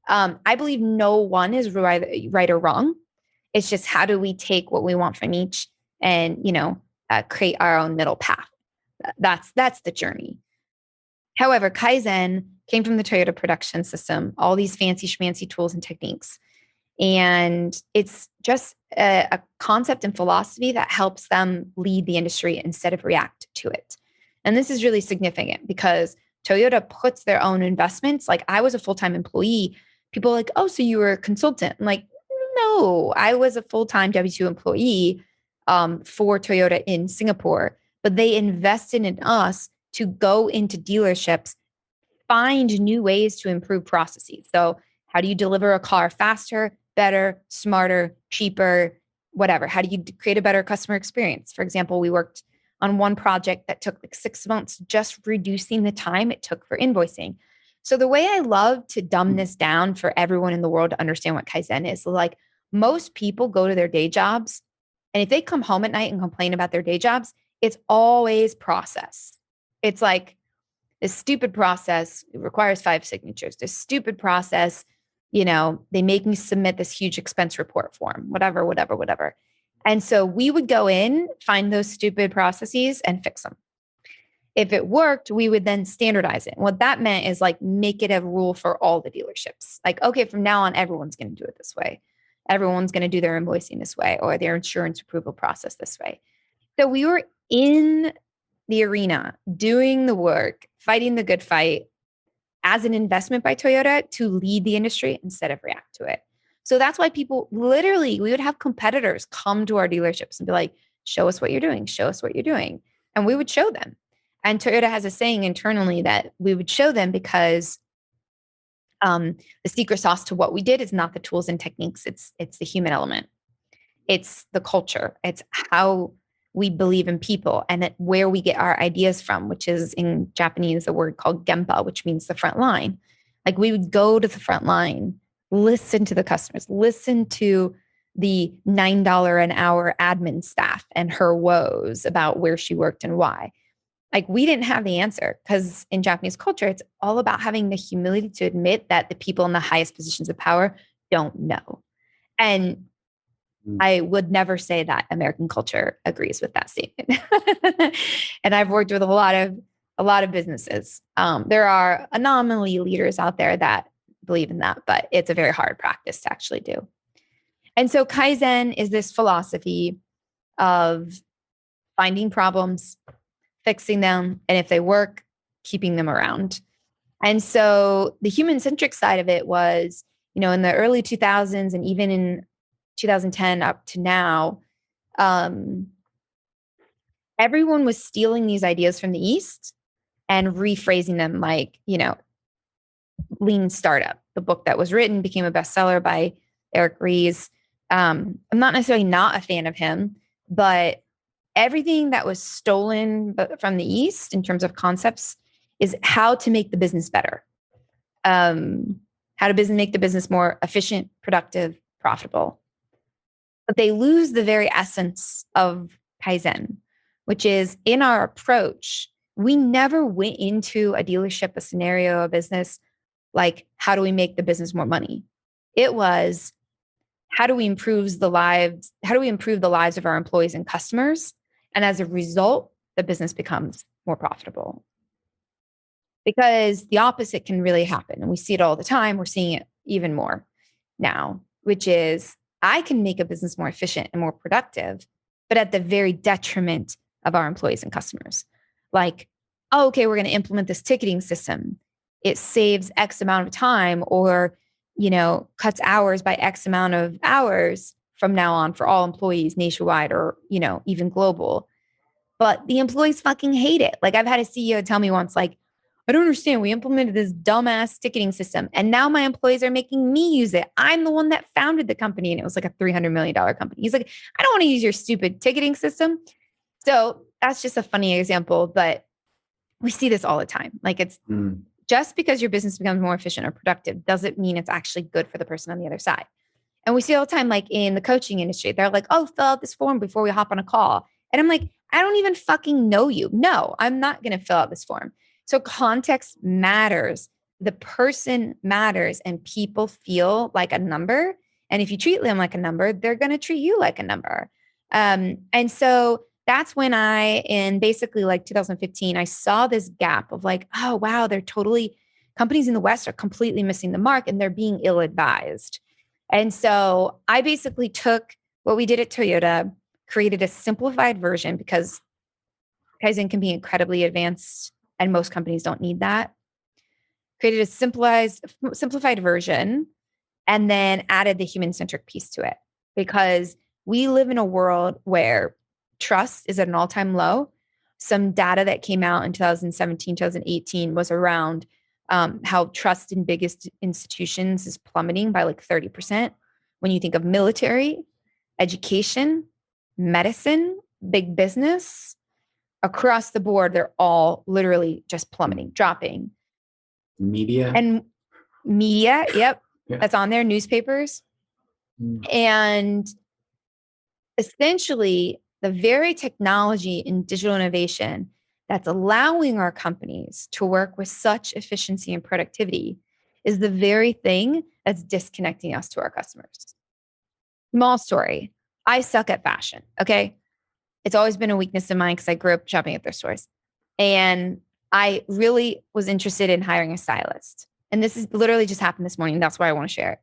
I believe no one is right or wrong. It's just, how do we take what we want from each and, create our own middle path? That's the journey. However, Kaizen came from the Toyota production system, all these fancy schmancy tools and techniques. And it's just a concept and philosophy that helps them lead the industry instead of react to it. And this is really significant because Toyota puts their own investments. Like, I was a full-time employee. People are like, oh, so you were a consultant? I'm like, no, I was a full-time W-2 employee for Toyota in Singapore, but they invested in us to go into dealerships, find new ways to improve processes. So how do you deliver a car faster, better, smarter, cheaper, whatever? How do you create a better customer experience? For example, we worked on one project that took like 6 months, just reducing the time it took for invoicing. So the way I love to dumb this down for everyone in the world to understand what Kaizen is, like, most people go to their day jobs, and if they come home at night and complain about their day jobs, it's always process. It's like, this stupid process, it requires 5 signatures. This stupid process, they make me submit this huge expense report form, whatever. And so we would go in, find those stupid processes and fix them. If it worked, we would then standardize it. And what that meant is like, make it a rule for all the dealerships. Like, okay, from now on, everyone's going to do it this way. Everyone's going to do their invoicing this way, or their insurance approval process this way. So we were in the arena, doing the work, fighting the good fight as an investment by Toyota to lead the industry instead of react to it. So that's why people literally, we would have competitors come to our dealerships and be like, show us what you're doing. Show us what you're doing. And we would show them. And Toyota has a saying internally that we would show them because the secret sauce to what we did is not the tools and techniques. It's the human element. It's the culture. It's how we believe in people and that where we get our ideas from, which is in Japanese, a word called gemba, which means the front line. Like, we would go to the front line, listen to the customers, listen to the $9 an hour admin staff and her woes about where she worked and why. Like, we didn't have the answer, because in Japanese culture, it's all about having the humility to admit that the people in the highest positions of power don't know. And I would never say that American culture agrees with that statement. And I've worked with a lot of businesses. There are anomaly leaders out there that believe in that, but it's a very hard practice to actually do. And so Kaizen is this philosophy of finding problems, fixing them, and if they work, keeping them around. And so the human-centric side of it was, in the early 2000s and even in 2010 up to now, everyone was stealing these ideas from the East and rephrasing them like, Lean Startup. The book that was written became a bestseller by Eric Ries. I'm not necessarily not a fan of him, but everything that was stolen from the East in terms of concepts is how to make the business better. How to make the business more efficient, productive, profitable. But they lose the very essence of kaizen, which is in our approach, we never went into a dealership, a scenario, a business, like, how do we make the business more money? It was, how do we improve the lives of our employees and customers? And as a result, the business becomes more profitable. Because the opposite can really happen. And we see it all the time. We're seeing it even more now, which is, I can make a business more efficient and more productive, but at the very detriment of our employees and customers. Like, oh, okay, we're going to implement this ticketing system. It saves X amount of time, or, cuts hours by X amount of hours from now on for all employees nationwide, or, even global. But the employees fucking hate it. Like, I've had a CEO tell me once, like, I don't understand. We implemented this dumbass ticketing system, and now my employees are making me use it. I'm the one that founded the company, and it was like a $300 million company. He's like, I don't want to use your stupid ticketing system. So that's just a funny example, but we see this all the time. Like, it's just because your business becomes more efficient or productive doesn't mean it's actually good for the person on the other side. And we see all the time, like in the coaching industry, they're like, oh, fill out this form before we hop on a call. And I'm like, I don't even fucking know you. No, I'm not going to fill out this form. So context matters. The person matters, and people feel like a number. And if you treat them like a number, they're going to treat you like a number. And so that's when in basically like 2015, I saw this gap of like, oh, wow, companies in the West are completely missing the mark, and they're being ill-advised. And so I basically took what we did at Toyota, created a simplified version, because Kaizen can be incredibly advanced and most companies don't need that. Created a simplified version, and then added the human-centric piece to it, because we live in a world where trust is at an all-time low. Some data that came out in 2017, 2018 was around how trust in biggest institutions is plummeting by like 30%. When you think of military, education, medicine, big business, across the board, they're all literally just plummeting, dropping. Media. Yep. Yeah. That's on there, newspapers. And essentially, the very technology and digital innovation that's allowing our companies to work with such efficiency and productivity is the very thing that's disconnecting us to our customers. Small story. I suck at fashion. Okay. It's always been a weakness of mine because I grew up shopping at thrift stores. And I really was interested in hiring a stylist. And this is literally just happened this morning. That's why I want to share it.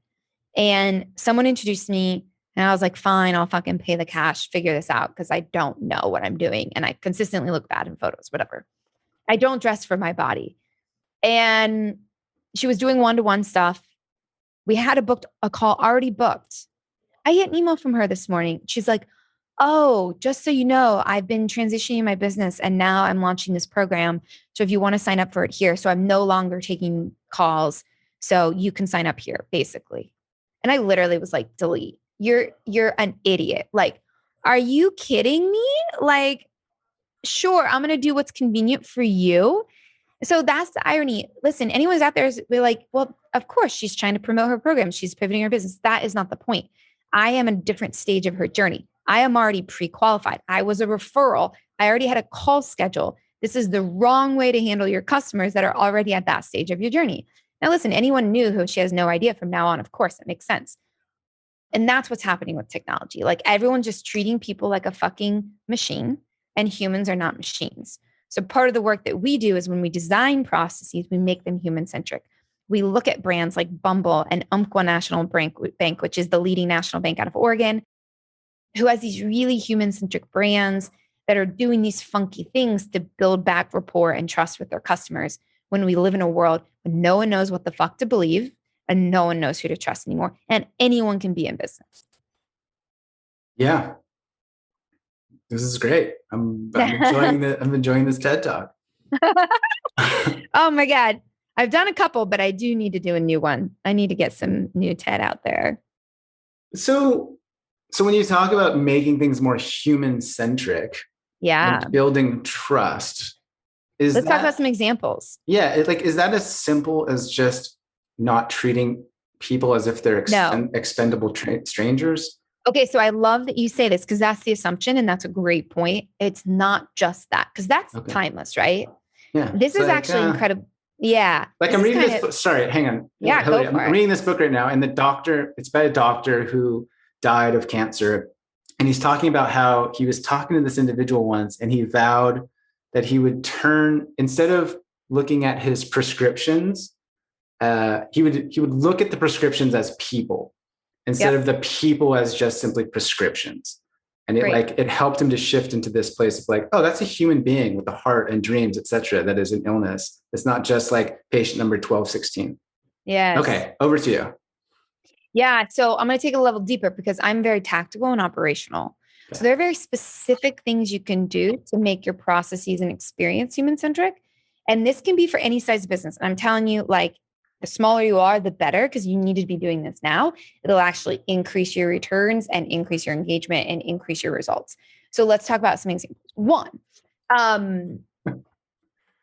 And someone introduced me, and I was like, fine, I'll fucking pay the cash, figure this out, because I don't know what I'm doing. And I consistently look bad in photos, whatever. I don't dress for my body. And she was doing one-to-one stuff. We had a call already booked. I get an email from her this morning. She's like, oh, just so you know, I've been transitioning my business, and now I'm launching this program. So if you want to sign up for it here, so I'm no longer taking calls, so you can sign up here, basically. And I literally was like, delete. You're an idiot. Like, are you kidding me? Like, sure, I'm going to do what's convenient for you. So that's the irony. Listen, anyone's out there is like, well, of course she's trying to promote her program. She's pivoting her business. That is not the point. I am a different stage of her journey. I am already pre-qualified. I was a referral. I already had a call schedule. This is the wrong way to handle your customers that are already at that stage of your journey. Now, listen, anyone new who she has no idea from now on, of course, it makes sense. And that's what's happening with technology. Like, everyone's just treating people like a fucking machine, and humans are not machines. So part of the work that we do is when we design processes, we make them human-centric. We look at brands like Bumble and Umpqua National Bank, which is the leading national bank out of Oregon, who has these really human-centric brands. that are doing these funky things to build back rapport and trust with their customers when we live in a world when no one knows what the fuck to believe and no one knows who to trust anymore. And anyone can be in business. Yeah. This is great. I'm enjoying this TED Talk. Oh my God. I've done a couple, but I do need to do a new one. I need to get some new TED out there. So when you talk about making things more human-centric, and building trust, let's talk about some examples. Yeah, is that as simple as just not treating people as if they're expendable strangers? Okay, so I love that you say this because that's the assumption, and that's a great point. It's not just that, because that's timeless, right? Yeah. This is actually incredible. Yeah. Like I'm reading this book. Sorry, hang on. Yeah, Hilary, I'm reading this book right now, and it's by a doctor who died of cancer. And he's talking about how he was talking to this individual once, and he vowed that he would instead of looking at his prescriptions, he would look at the prescriptions as people instead of the people as just simply prescriptions. And it helped him to shift into this place of like, oh, that's a human being with a heart and dreams, et cetera. That is an illness. It's not just like patient number 1216. Yeah. Okay. Over to you. Yeah. So I'm going to take it a level deeper because I'm very tactical and operational. Okay. So there are very specific things you can do to make your processes and experience human-centric. And this can be for any size business. And I'm telling you, like, the smaller you are, the better, because you need to be doing this now. It'll actually increase your returns and increase your engagement and increase your results. So let's talk about some examples. One,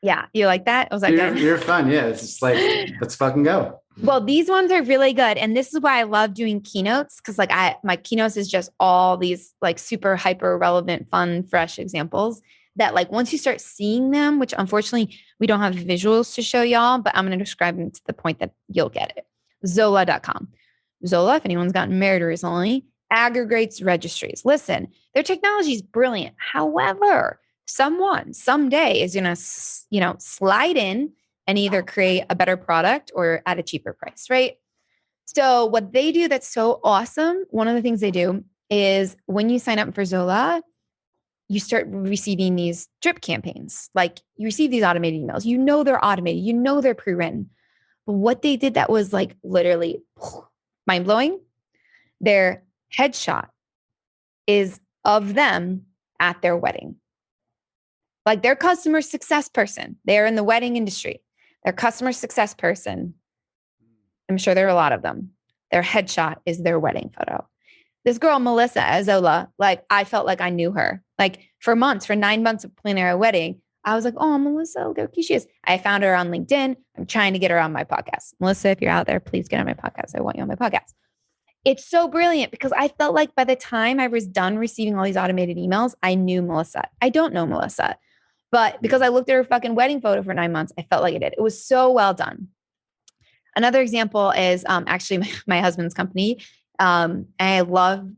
yeah, you like that? Was that good? You're fun. Yeah, it's just like, let's fucking go. Well, these ones are really good. And this is why I love doing keynotes, because like my keynotes is just all these like super hyper relevant, fun, fresh examples that like once you start seeing them, which unfortunately we don't have visuals to show y'all, but I'm going to describe them to the point that you'll get it. Zola.com. Zola, if anyone's gotten married recently, aggregates registries. Listen, their technology is brilliant. However, someone someday is going to, slide in and either create a better product or at a cheaper price, right? So what they do that's so awesome, one of the things they do is when you sign up for Zola, you start receiving these drip campaigns. Like you receive these automated emails. They're automated. They're pre-written. But what they did that was like literally mind-blowing. Their headshot is of them at their wedding. Like their customer success person. They're in the wedding industry. Their customer success person. I'm sure there are a lot of them. Their headshot is their wedding photo. This girl, Melissa at Zola, like I felt like I knew her. Like for 9 months of planning our wedding, I was like, oh, Melissa, look how cute she is. I found her on LinkedIn. I'm trying to get her on my podcast. Melissa, if you're out there, please get on my podcast. I want you on my podcast. It's so brilliant because I felt like by the time I was done receiving all these automated emails, I knew Melissa. I don't know Melissa, but because I looked at her fucking wedding photo for 9 months, I felt like I did. It was so well done. Another example is actually my husband's company. And I love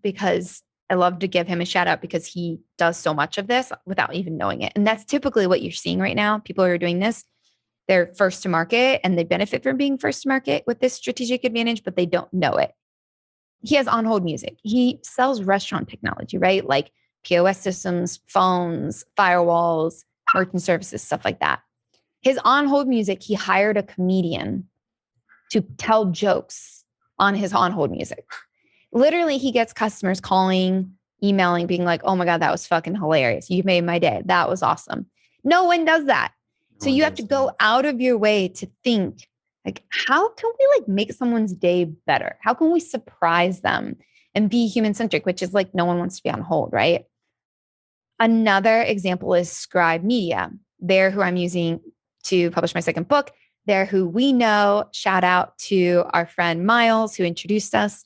to give him a shout out because he does so much of this without even knowing it. And that's typically what you're seeing right now. People who are doing this, they're first to market and they benefit from being first to market with this strategic advantage, but they don't know it. He has on hold music. He sells restaurant technology, right? Like POS systems, phones, firewalls, merchant services, stuff like that. His on hold music, he hired a comedian to tell jokes on his on hold music. Literally, he gets customers calling, emailing, being like, oh my God, that was fucking hilarious. You made my day. That was awesome. No one does that. So you have to go out of your way to think, like, how can we like make someone's day better? How can we surprise them and be human-centric, which is like no one wants to be on hold, right? Another example is Scribe Media. They're who I'm using to publish my second book. They're who we know. Shout out to our friend Miles, who introduced us.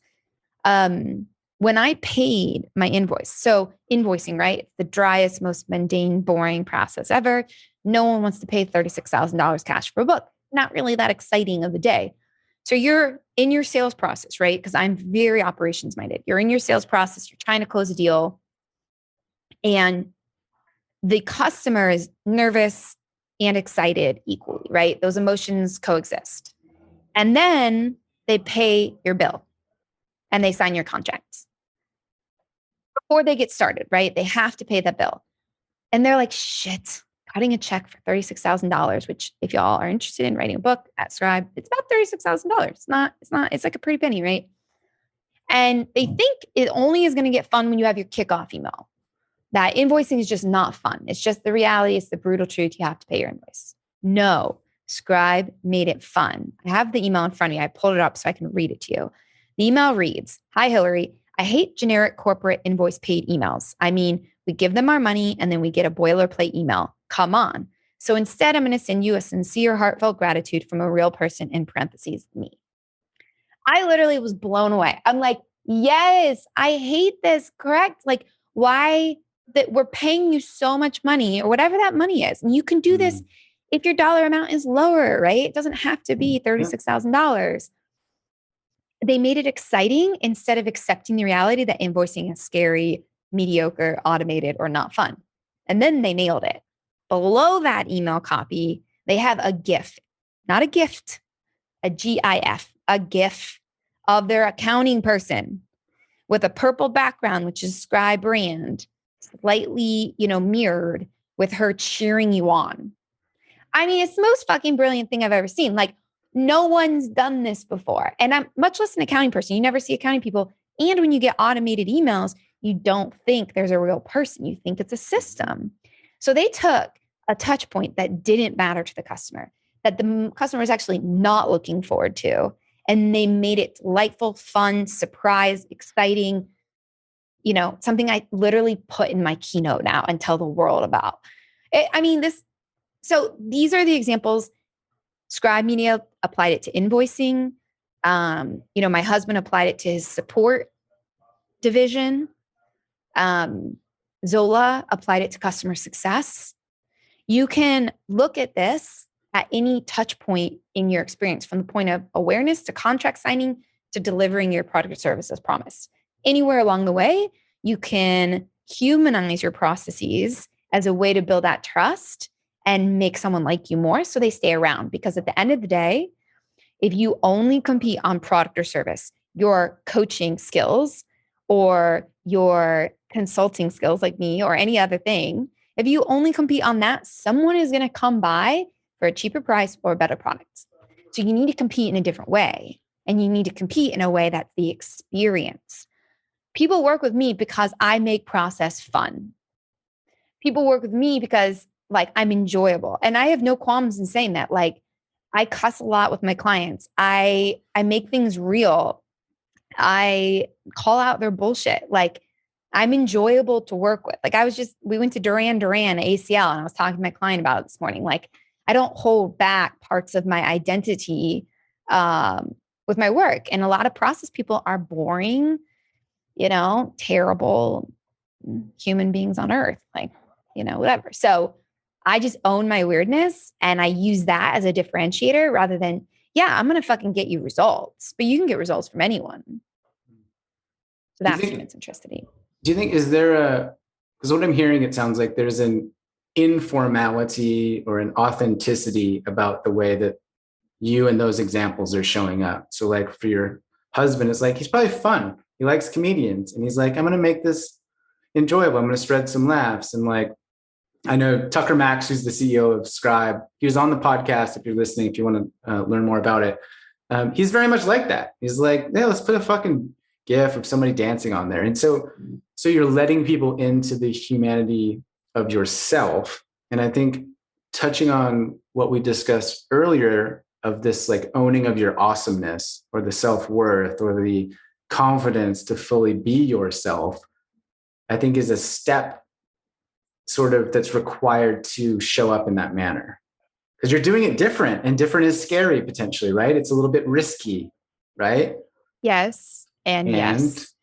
When I paid my invoice, so invoicing, right? The driest, most mundane, boring process ever. No one wants to pay $36,000 cash for a book. Not really that exciting of a day. So you're in your sales process, right? Because I'm very operations minded. You're in your sales process. You're trying to close a deal. And the customer is nervous and excited equally, right? Those emotions coexist. And then they pay your bill and they sign your contract. Before they get started, right? They have to pay that bill. And they're like, shit, cutting a check for $36,000, which if y'all are interested in writing a book at Scribe, it's about $36,000. It's like a pretty penny, right? And they think it only is going to get fun when you have your kickoff email. That invoicing is just not fun. It's just the reality. It's the brutal truth. You have to pay your invoice. No, Scribe made it fun. I have the email in front of me. I pulled it up so I can read it to you. The email reads, "Hi, Hilary. I hate generic corporate invoice paid emails. I mean, we give them our money and then we get a boilerplate email. Come on. So instead, I'm going to send you a sincere, heartfelt gratitude from a real person, in parentheses, me." I literally was blown away. I'm like, yes, I hate this. Correct. Like, why that we're paying you so much money or whatever that money is. And you can do this if your dollar amount is lower, right? It doesn't have to be $36,000. They made it exciting instead of accepting the reality that invoicing is scary, mediocre, automated, or not fun. And then they nailed it. Below that email copy, they have a GIF, not a gift, a GIF, a GIF of their accounting person with a purple background, which is Scribe brand, slightly, mirrored with her cheering you on. I mean, it's the most fucking brilliant thing I've ever seen. Like, no one's done this before. And I'm much less an accounting person. You never see accounting people. And when you get automated emails, you don't think there's a real person. You think it's a system. So they took a touch point that didn't matter to the customer, that the customer was actually not looking forward to. And they made it delightful, fun, surprise, exciting, something I literally put in my keynote now and tell the world about. So these are the examples. Scribe Media applied it to invoicing. My husband applied it to his support division. Zola applied it to customer success. You can look at this at any touch point in your experience, from the point of awareness to contract signing to delivering your product or service as promised. Anywhere along the way, you can humanize your processes as a way to build that trust and make someone like you more so they stay around. Because at the end of the day, if you only compete on product or service, your coaching skills or your consulting skills like me or any other thing, if you only compete on that, someone is going to come by for a cheaper price or a better product. So you need to compete in a different way. And you need to compete in a way that's the experience. People work with me because I make process fun. People work with me because I'm enjoyable. And I have no qualms in saying that. I cuss a lot with my clients. I make things real. I call out their bullshit. I'm enjoyable to work with. We went to Duran Duran ACL, and I was talking to my client about it this morning. I don't hold back parts of my identity with my work. And a lot of process people are boring, terrible human beings on earth, whatever. So I just own my weirdness, and I use that as a differentiator rather than, I'm going to fucking get you results, but you can get results from anyone. So that's human centricity. Do you think, because what I'm hearing, it sounds like there's an informality or an authenticity about the way that you and those examples are showing up. So for your husband, it's he's probably fun. He likes comedians, and he's I'm going to make this enjoyable. I'm going to spread some laughs. And I know Tucker Max, who's the CEO of Scribe, he was on the podcast. If you're listening, if you want to learn more about it, he's very much like that. He's let's put a fucking GIF of somebody dancing on there. And so you're letting people into the humanity of yourself. And I think touching on what we discussed earlier of this owning of your awesomeness or the self-worth or the confidence to fully be yourself, I think is a step sort of that's required to show up in that manner, because you're doing it different, and different is scary potentially, right? It's a little bit risky, right? Yes. And yes.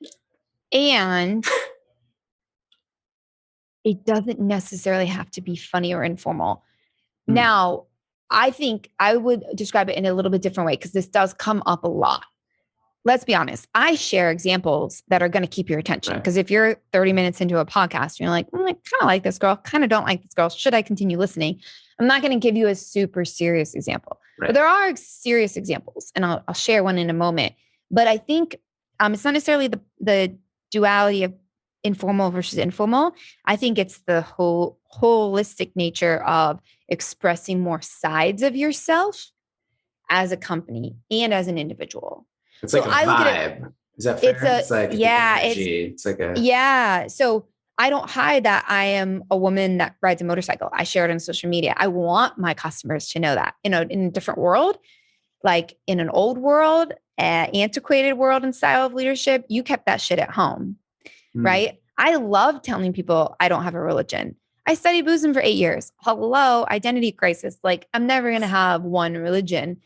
And it doesn't necessarily have to be funny or informal. Now, I think I would describe it in a little bit different way, because this does come up a lot. Let's be honest. I share examples that are going to keep your attention. Because if you're 30 minutes into a podcast, and you're like, I kind of like this girl, kind of don't like this girl. Should I continue listening? I'm not going to give you a super serious example. But there are serious examples, and I'll share one in a moment. But I think it's not necessarily the duality of informal versus informal. I think it's the whole holistic nature of expressing more sides of yourself as a company and as an individual. It's like a vibe. Look at it, is that fair? It's like yeah, it's like a yeah. So I don't hide that I am a woman that rides a motorcycle. I share it on social media. I want my customers to know that, in a different world, like in an old world, antiquated world and style of leadership, you kept that shit at home, right? I love telling people I don't have a religion. I studied Buddhism for 8 years. Hello, identity crisis. Like, I'm never going to have one religion.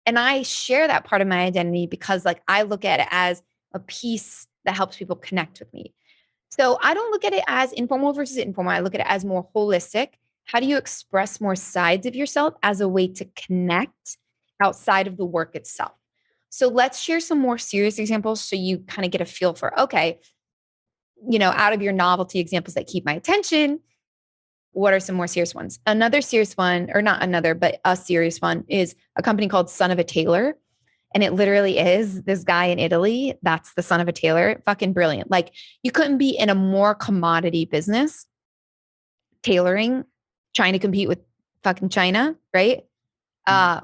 And I share that part of my identity because, like, I look at it as a piece that helps people connect with me. So I don't look at it as informal versus informal. I look at it as more holistic. How do you express more sides of yourself as a way to connect outside of the work itself? So let's share some more serious examples so you kind of get a feel for, okay, out of your novelty examples that keep my attention, what are some more serious ones? Another serious one, or not another, but a serious one, is a company called Son of a Tailor. And it literally is this guy in Italy. That's the son of a tailor. Fucking brilliant. Like, you couldn't be in a more commodity business, tailoring, trying to compete with fucking China, right?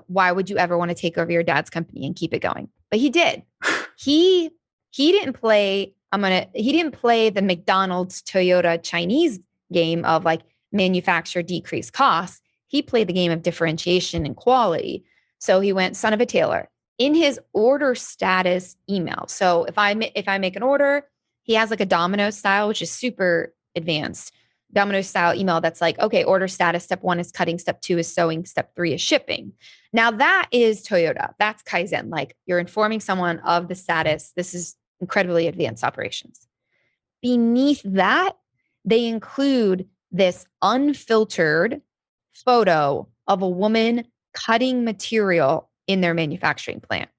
Why would you ever want to take over your dad's company and keep it going? But he did. He didn't play the McDonald's, Toyota, Chinese game of like manufacture, decrease costs. He played the game of differentiation and quality. So he went son of a tailor in his order status email. So if I make an order, he has like a domino style, which is super advanced domino style email. That's like, okay, order status. Step 1 is cutting. Step 2 is sewing. Step 3 is shipping. Now that is Toyota. That's kaizen. Like, you're informing someone of the status. This is incredibly advanced operations. Beneath that, they include this unfiltered photo of a woman cutting material in their manufacturing plant.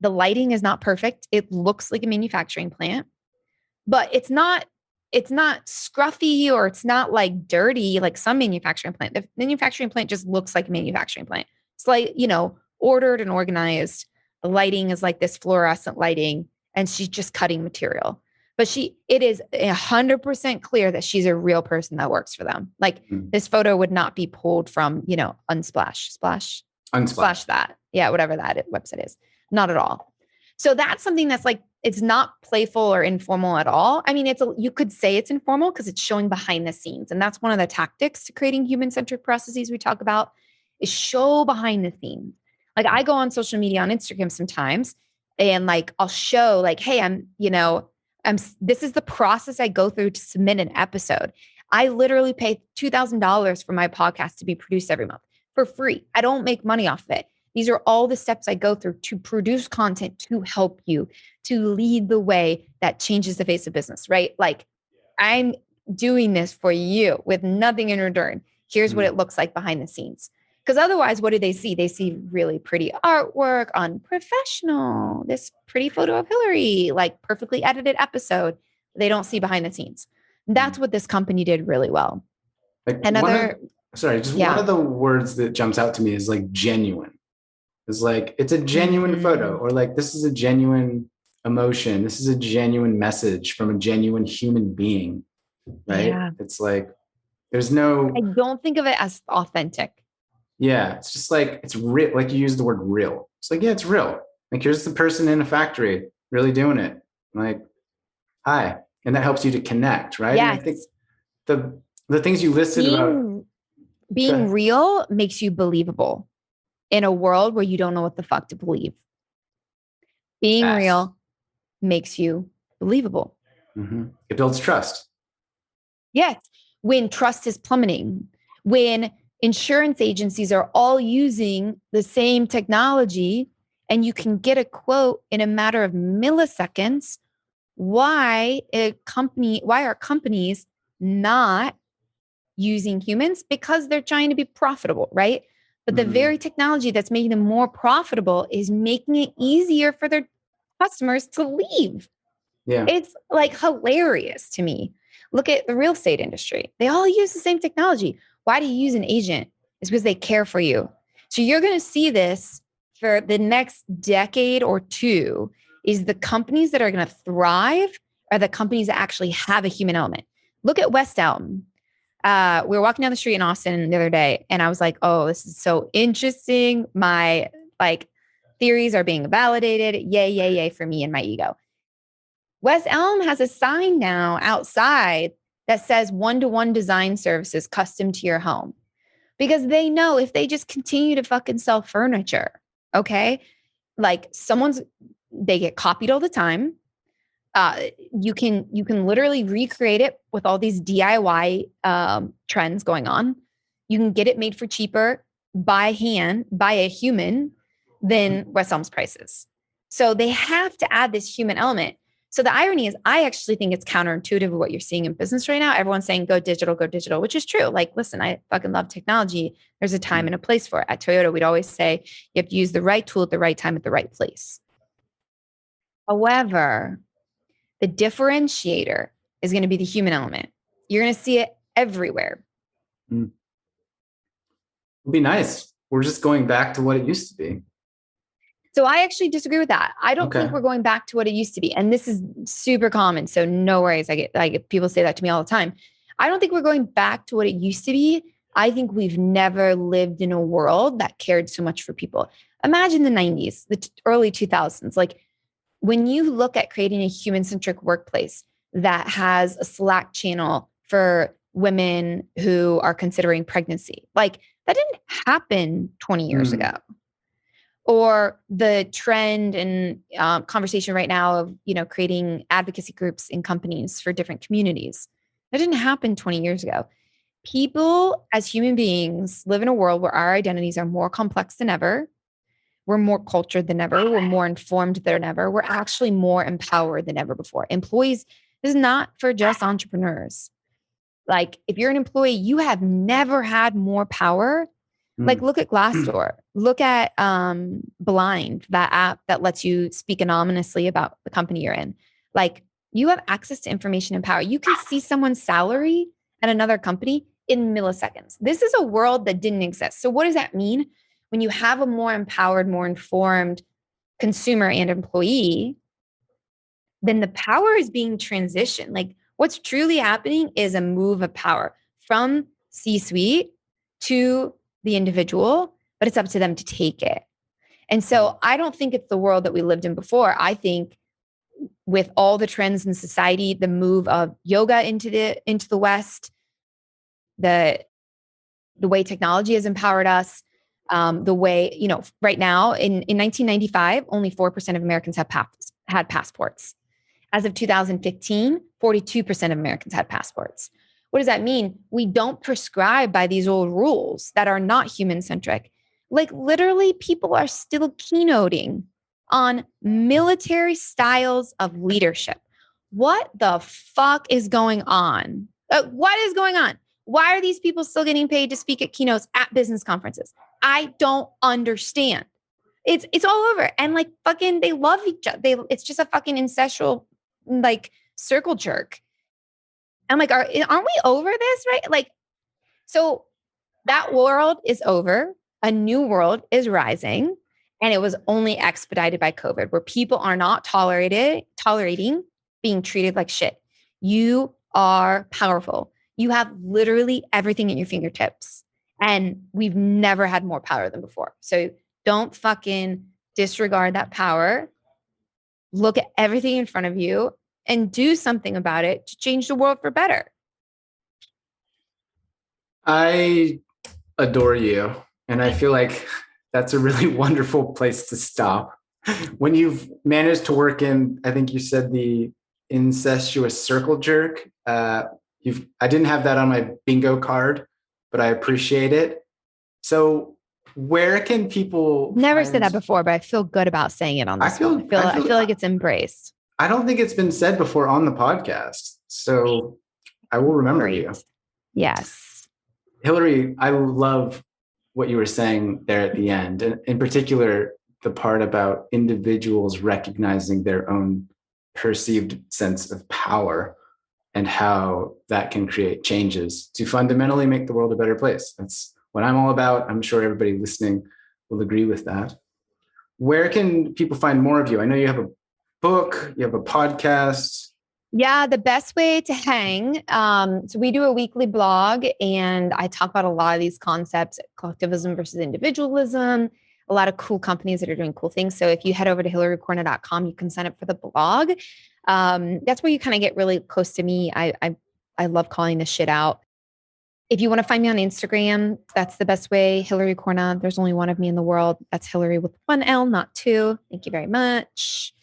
The lighting is not perfect. It looks like a manufacturing plant, but it's not scruffy, or it's not like dirty like some manufacturing plant. The manufacturing plant just looks like a manufacturing plant. It's like, ordered and organized. The lighting is like this fluorescent lighting, and she's just cutting material. But it is 100% clear that she's a real person that works for them. Like, this photo would not be pulled from, Unsplash that. Yeah, whatever that website is. Not at all. So that's something that's like, it's not playful or informal at all. I mean, you could say it's informal because it's showing behind the scenes. And that's one of the tactics to creating human-centered processes we talk about, is show behind the scenes. Like, I go on social media on Instagram sometimes, and like, I'll show like, hey, this is the process I go through to submit an episode. I literally pay $2,000 for my podcast to be produced every month for free. I don't make money off of it. These are all the steps I go through to produce content to help you, to lead the way that changes the face of business, right? Like, I'm doing this for you with nothing in return. Here's what it looks like behind the scenes. Because otherwise, what do they see? They see really pretty artwork, unprofessional, this pretty photo of Hilary, like perfectly edited episode. They don't see behind the scenes. That's what this company did really well. Like, one of the words that jumps out to me is like genuine. It's like, it's a genuine photo, or like, this is a genuine emotion. This is a genuine message from a genuine human being, right? Yeah. It's like, I don't think of it as authentic. Yeah. It's just like, it's real. Like, you use the word real. It's like, yeah, it's real. Like, here's the person in a factory really doing it. Like, hi. And that helps you to connect, right? Yes. And I think the things you listed about being real makes you believable in a world where you don't know what the fuck to believe. Being real makes you believable. Mm-hmm. It builds trust. Yes. When trust is plummeting, when insurance agencies are all using the same technology and you can get a quote in a matter of milliseconds, why are companies not using humans? Because they're trying to be profitable, right? But the very technology that's making them more profitable is making it easier for their customers to leave. Yeah. It's like hilarious to me. Look at the real estate industry. They all use the same technology. Why do you use an agent? It's because they care for you. So you're going to see this for the next decade or two, is the companies that are going to thrive are the companies that actually have a human element. Look at West Elm. We were walking down the street in Austin the other day, and I was like, oh, this is so interesting. My theories are being validated. Yay, yay, yay for me and my ego. West Elm has a sign now outside that says one-to-one design services custom to your home, because they know if they just continue to fucking sell furniture, okay, they get copied all the time. You can literally recreate it with all these DIY trends going on. You can get it made for cheaper by hand, by a human, than West Elm's prices. So they have to add this human element. So the irony is, I actually think it's counterintuitive of what you're seeing in business right now. Everyone's saying, go digital, which is true. Like, listen, I fucking love technology. There's a time and a place for it. At Toyota, we'd always say you have to use the right tool at the right time at the right place. However, the differentiator is going to be the human element. You're going to see it everywhere. It'd be nice. We're just going back to what it used to be. So I actually disagree with that. I don't think we're going back to what it used to be. And this is super common. So no worries. I get people say that to me all the time. I don't think we're going back to what it used to be. I think we've never lived in a world that cared so much for people. Imagine the 90s, the early 2000s. Like, when you look at creating a human-centric workplace that has a Slack channel for women who are considering pregnancy, like, that didn't happen 20 years ago. Or the trend and conversation right now of, creating advocacy groups in companies for different communities. That didn't happen 20 years ago. People as human beings live in a world where our identities are more complex than ever. We're more cultured than ever. We're more informed than ever. We're actually more empowered than ever before. Employees, this is not for just entrepreneurs. Like, if you're an employee, you have never had more power. Like, look at Glassdoor. Look at Blind, that app that lets you speak anonymously about the company you're in. Like, you have access to information and power. You can see someone's salary at another company in milliseconds. This is a world that didn't exist. So what does that mean? When you have a more empowered, more informed consumer and employee, then the power is being transitioned. Like, what's truly happening is a move of power from C-suite to the individual, but it's up to them to take it. And so I don't think it's the world that we lived in before. I think with all the trends in society, the move of yoga into the West, the way technology has empowered us, the way, right now in 1995, only 4% of Americans had passports. As of 2015, 42% of Americans had passports. What does that mean? We don't prescribe by these old rules that are not human-centric. Like, literally, people are still keynoting on military styles of leadership. What the fuck is going on? What is going on? Why are these people still getting paid to speak at keynotes at business conferences? I don't understand. It's all over. And like, fucking, they love each other. It's just a fucking incestual, like, circle jerk. I'm like, aren't we over this, right? Like, so that world is over. A new world is rising. And it was only expedited by COVID, where people are not tolerating being treated like shit. You are powerful. You have literally everything at your fingertips. And we've never had more power than before. So don't fucking disregard that power. Look at everything in front of you and do something about it to change the world for better. I adore you. And I feel like that's a really wonderful place to stop. When you've managed to work in, I think you said, the incestuous circle jerk, I didn't have that on my bingo card, but I appreciate it. So where can people never said that before, but I feel good about saying it on this one. I feel like it's embraced. I don't think it's been said before on the podcast. So I will remember you. Yes. Hilary, I love what you were saying there at the end, and in particular, the part about individuals recognizing their own perceived sense of power and how that can create changes to fundamentally make the world a better place. That's what I'm all about. I'm sure everybody listening will agree with that. Where can people find more of you? I know you have a book, you have a podcast. Yeah, the best way to hang. So we do a weekly blog and I talk about a lot of these concepts, collectivism versus individualism, a lot of cool companies that are doing cool things. So if you head over to hilarycorna.com, you can sign up for the blog. That's where you kind of get really close to me. I love calling this shit out. If you want to find me on Instagram, that's the best way. Hilary Corna. There's only one of me in the world. That's Hilary with one L, not two. Thank you very much.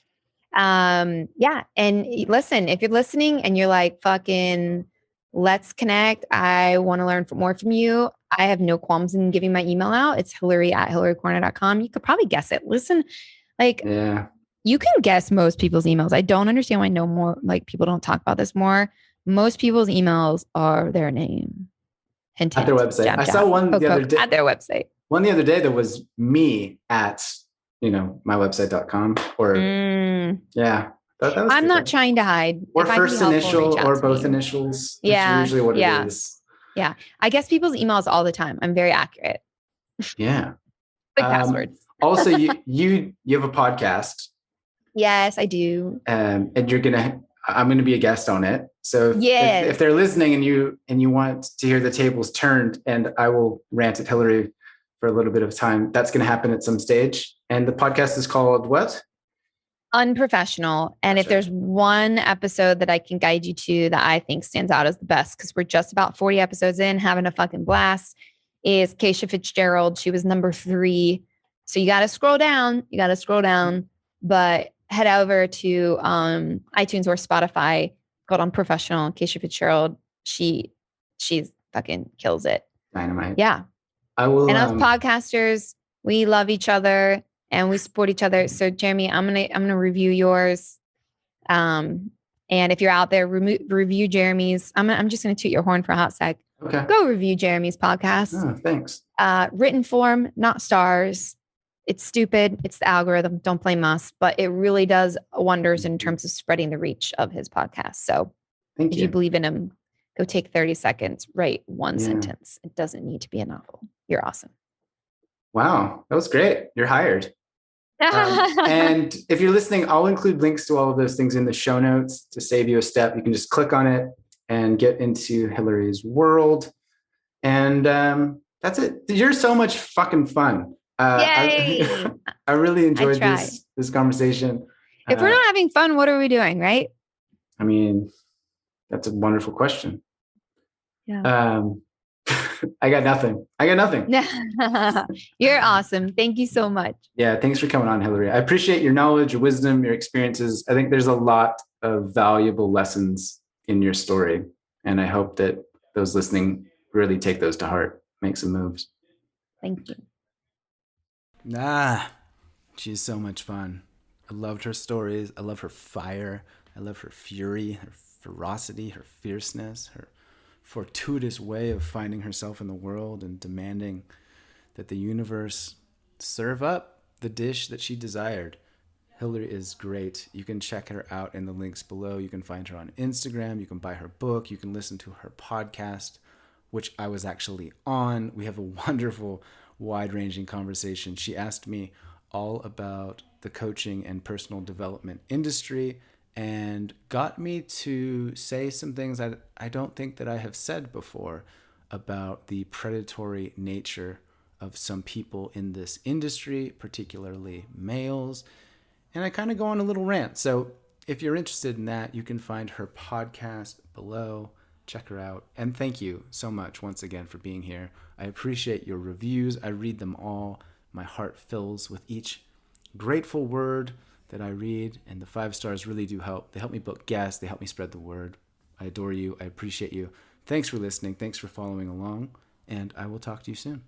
Yeah. And listen, if you're listening and you're like, fucking, let's connect. I want to learn more from you. I have no qualms in giving my email out. It's hilary@hilarycorna.com. You could probably guess it. Listen, like, you can guess most people's emails. I don't understand why no more, like, people don't talk about this more. Most people's emails are their name. Hint, at their website. Jab, I saw one the other day. At their website. One the other day that was me at, mywebsite.com or yeah. I'm not trying to hide. Or first initial or both initials. Yeah. Usually what it is. Yeah. I guess people's emails all the time. I'm very accurate. Yeah. Like passwords. Also, you have a podcast. Yes, I do. And I'm going to be a guest on it. So if they're listening and you want to hear the tables turned, and I will rant at Hilary for a little bit of time, that's going to happen at some stage. And the podcast is called what? Unprofessional. And if there's one episode that I can guide you to that I think stands out as the best, because we're just about 40 episodes in, having a fucking blast, is Keisha Fitzgerald. She was number 3. So you got to scroll down. But head over to iTunes or Spotify, called Unprofessional. Keisha Fitzgerald, she's fucking kills it. Dynamite. Yeah. I will. And us podcasters, we love each other and we support each other. So Jeremy, I'm gonna review yours. And if you're out there, review Jeremy's. I'm just gonna toot your horn for a hot sec. Okay. Go review Jeremy's podcast. Oh, thanks. Written form, not stars. It's stupid. It's the algorithm. Don't blame us. But it really does wonders in terms of spreading the reach of his podcast. So if you believe in him, go take 30 seconds, write one sentence. It doesn't need to be a novel. You're awesome. Wow. That was great. You're hired. And if you're listening, I'll include links to all of those things in the show notes to save you a step. You can just click on it and get into Hilary's world. And that's it. You're so much fucking fun. Yay! I really enjoyed this conversation. If we're not having fun, what are we doing, right? I mean, that's a wonderful question. Yeah. I got nothing. You're awesome. Thank you so much. Yeah, thanks for coming on, Hilary. I appreciate your knowledge, your wisdom, your experiences. I think there's a lot of valuable lessons in your story. And I hope that those listening really take those to heart, make some moves. Thank you. She's so much fun. I loved her stories. I love her fire. I love her fury, her ferocity, her fierceness, her fortuitous way of finding herself in the world and demanding that the universe serve up the dish that she desired. Hilary is great. You can check her out in the links below. You can find her on Instagram. You can buy her book. You can listen to her podcast, which I was actually on. We have a wonderful, wide-ranging conversation. She asked me all about the coaching and personal development industry and got me to say some things that I don't think that I have said before about the predatory nature of some people in this industry, particularly males. And I kind of go on a little rant. So if you're interested in that, you can find her podcast below. Check her out. And thank you so much once again for being here. I appreciate your reviews. I read them all. My heart fills with each grateful word that I read, and the 5 stars really do help. They help me book guests. They help me spread the word. I adore you. I appreciate you. Thanks for listening. Thanks for following along, and I will talk to you soon.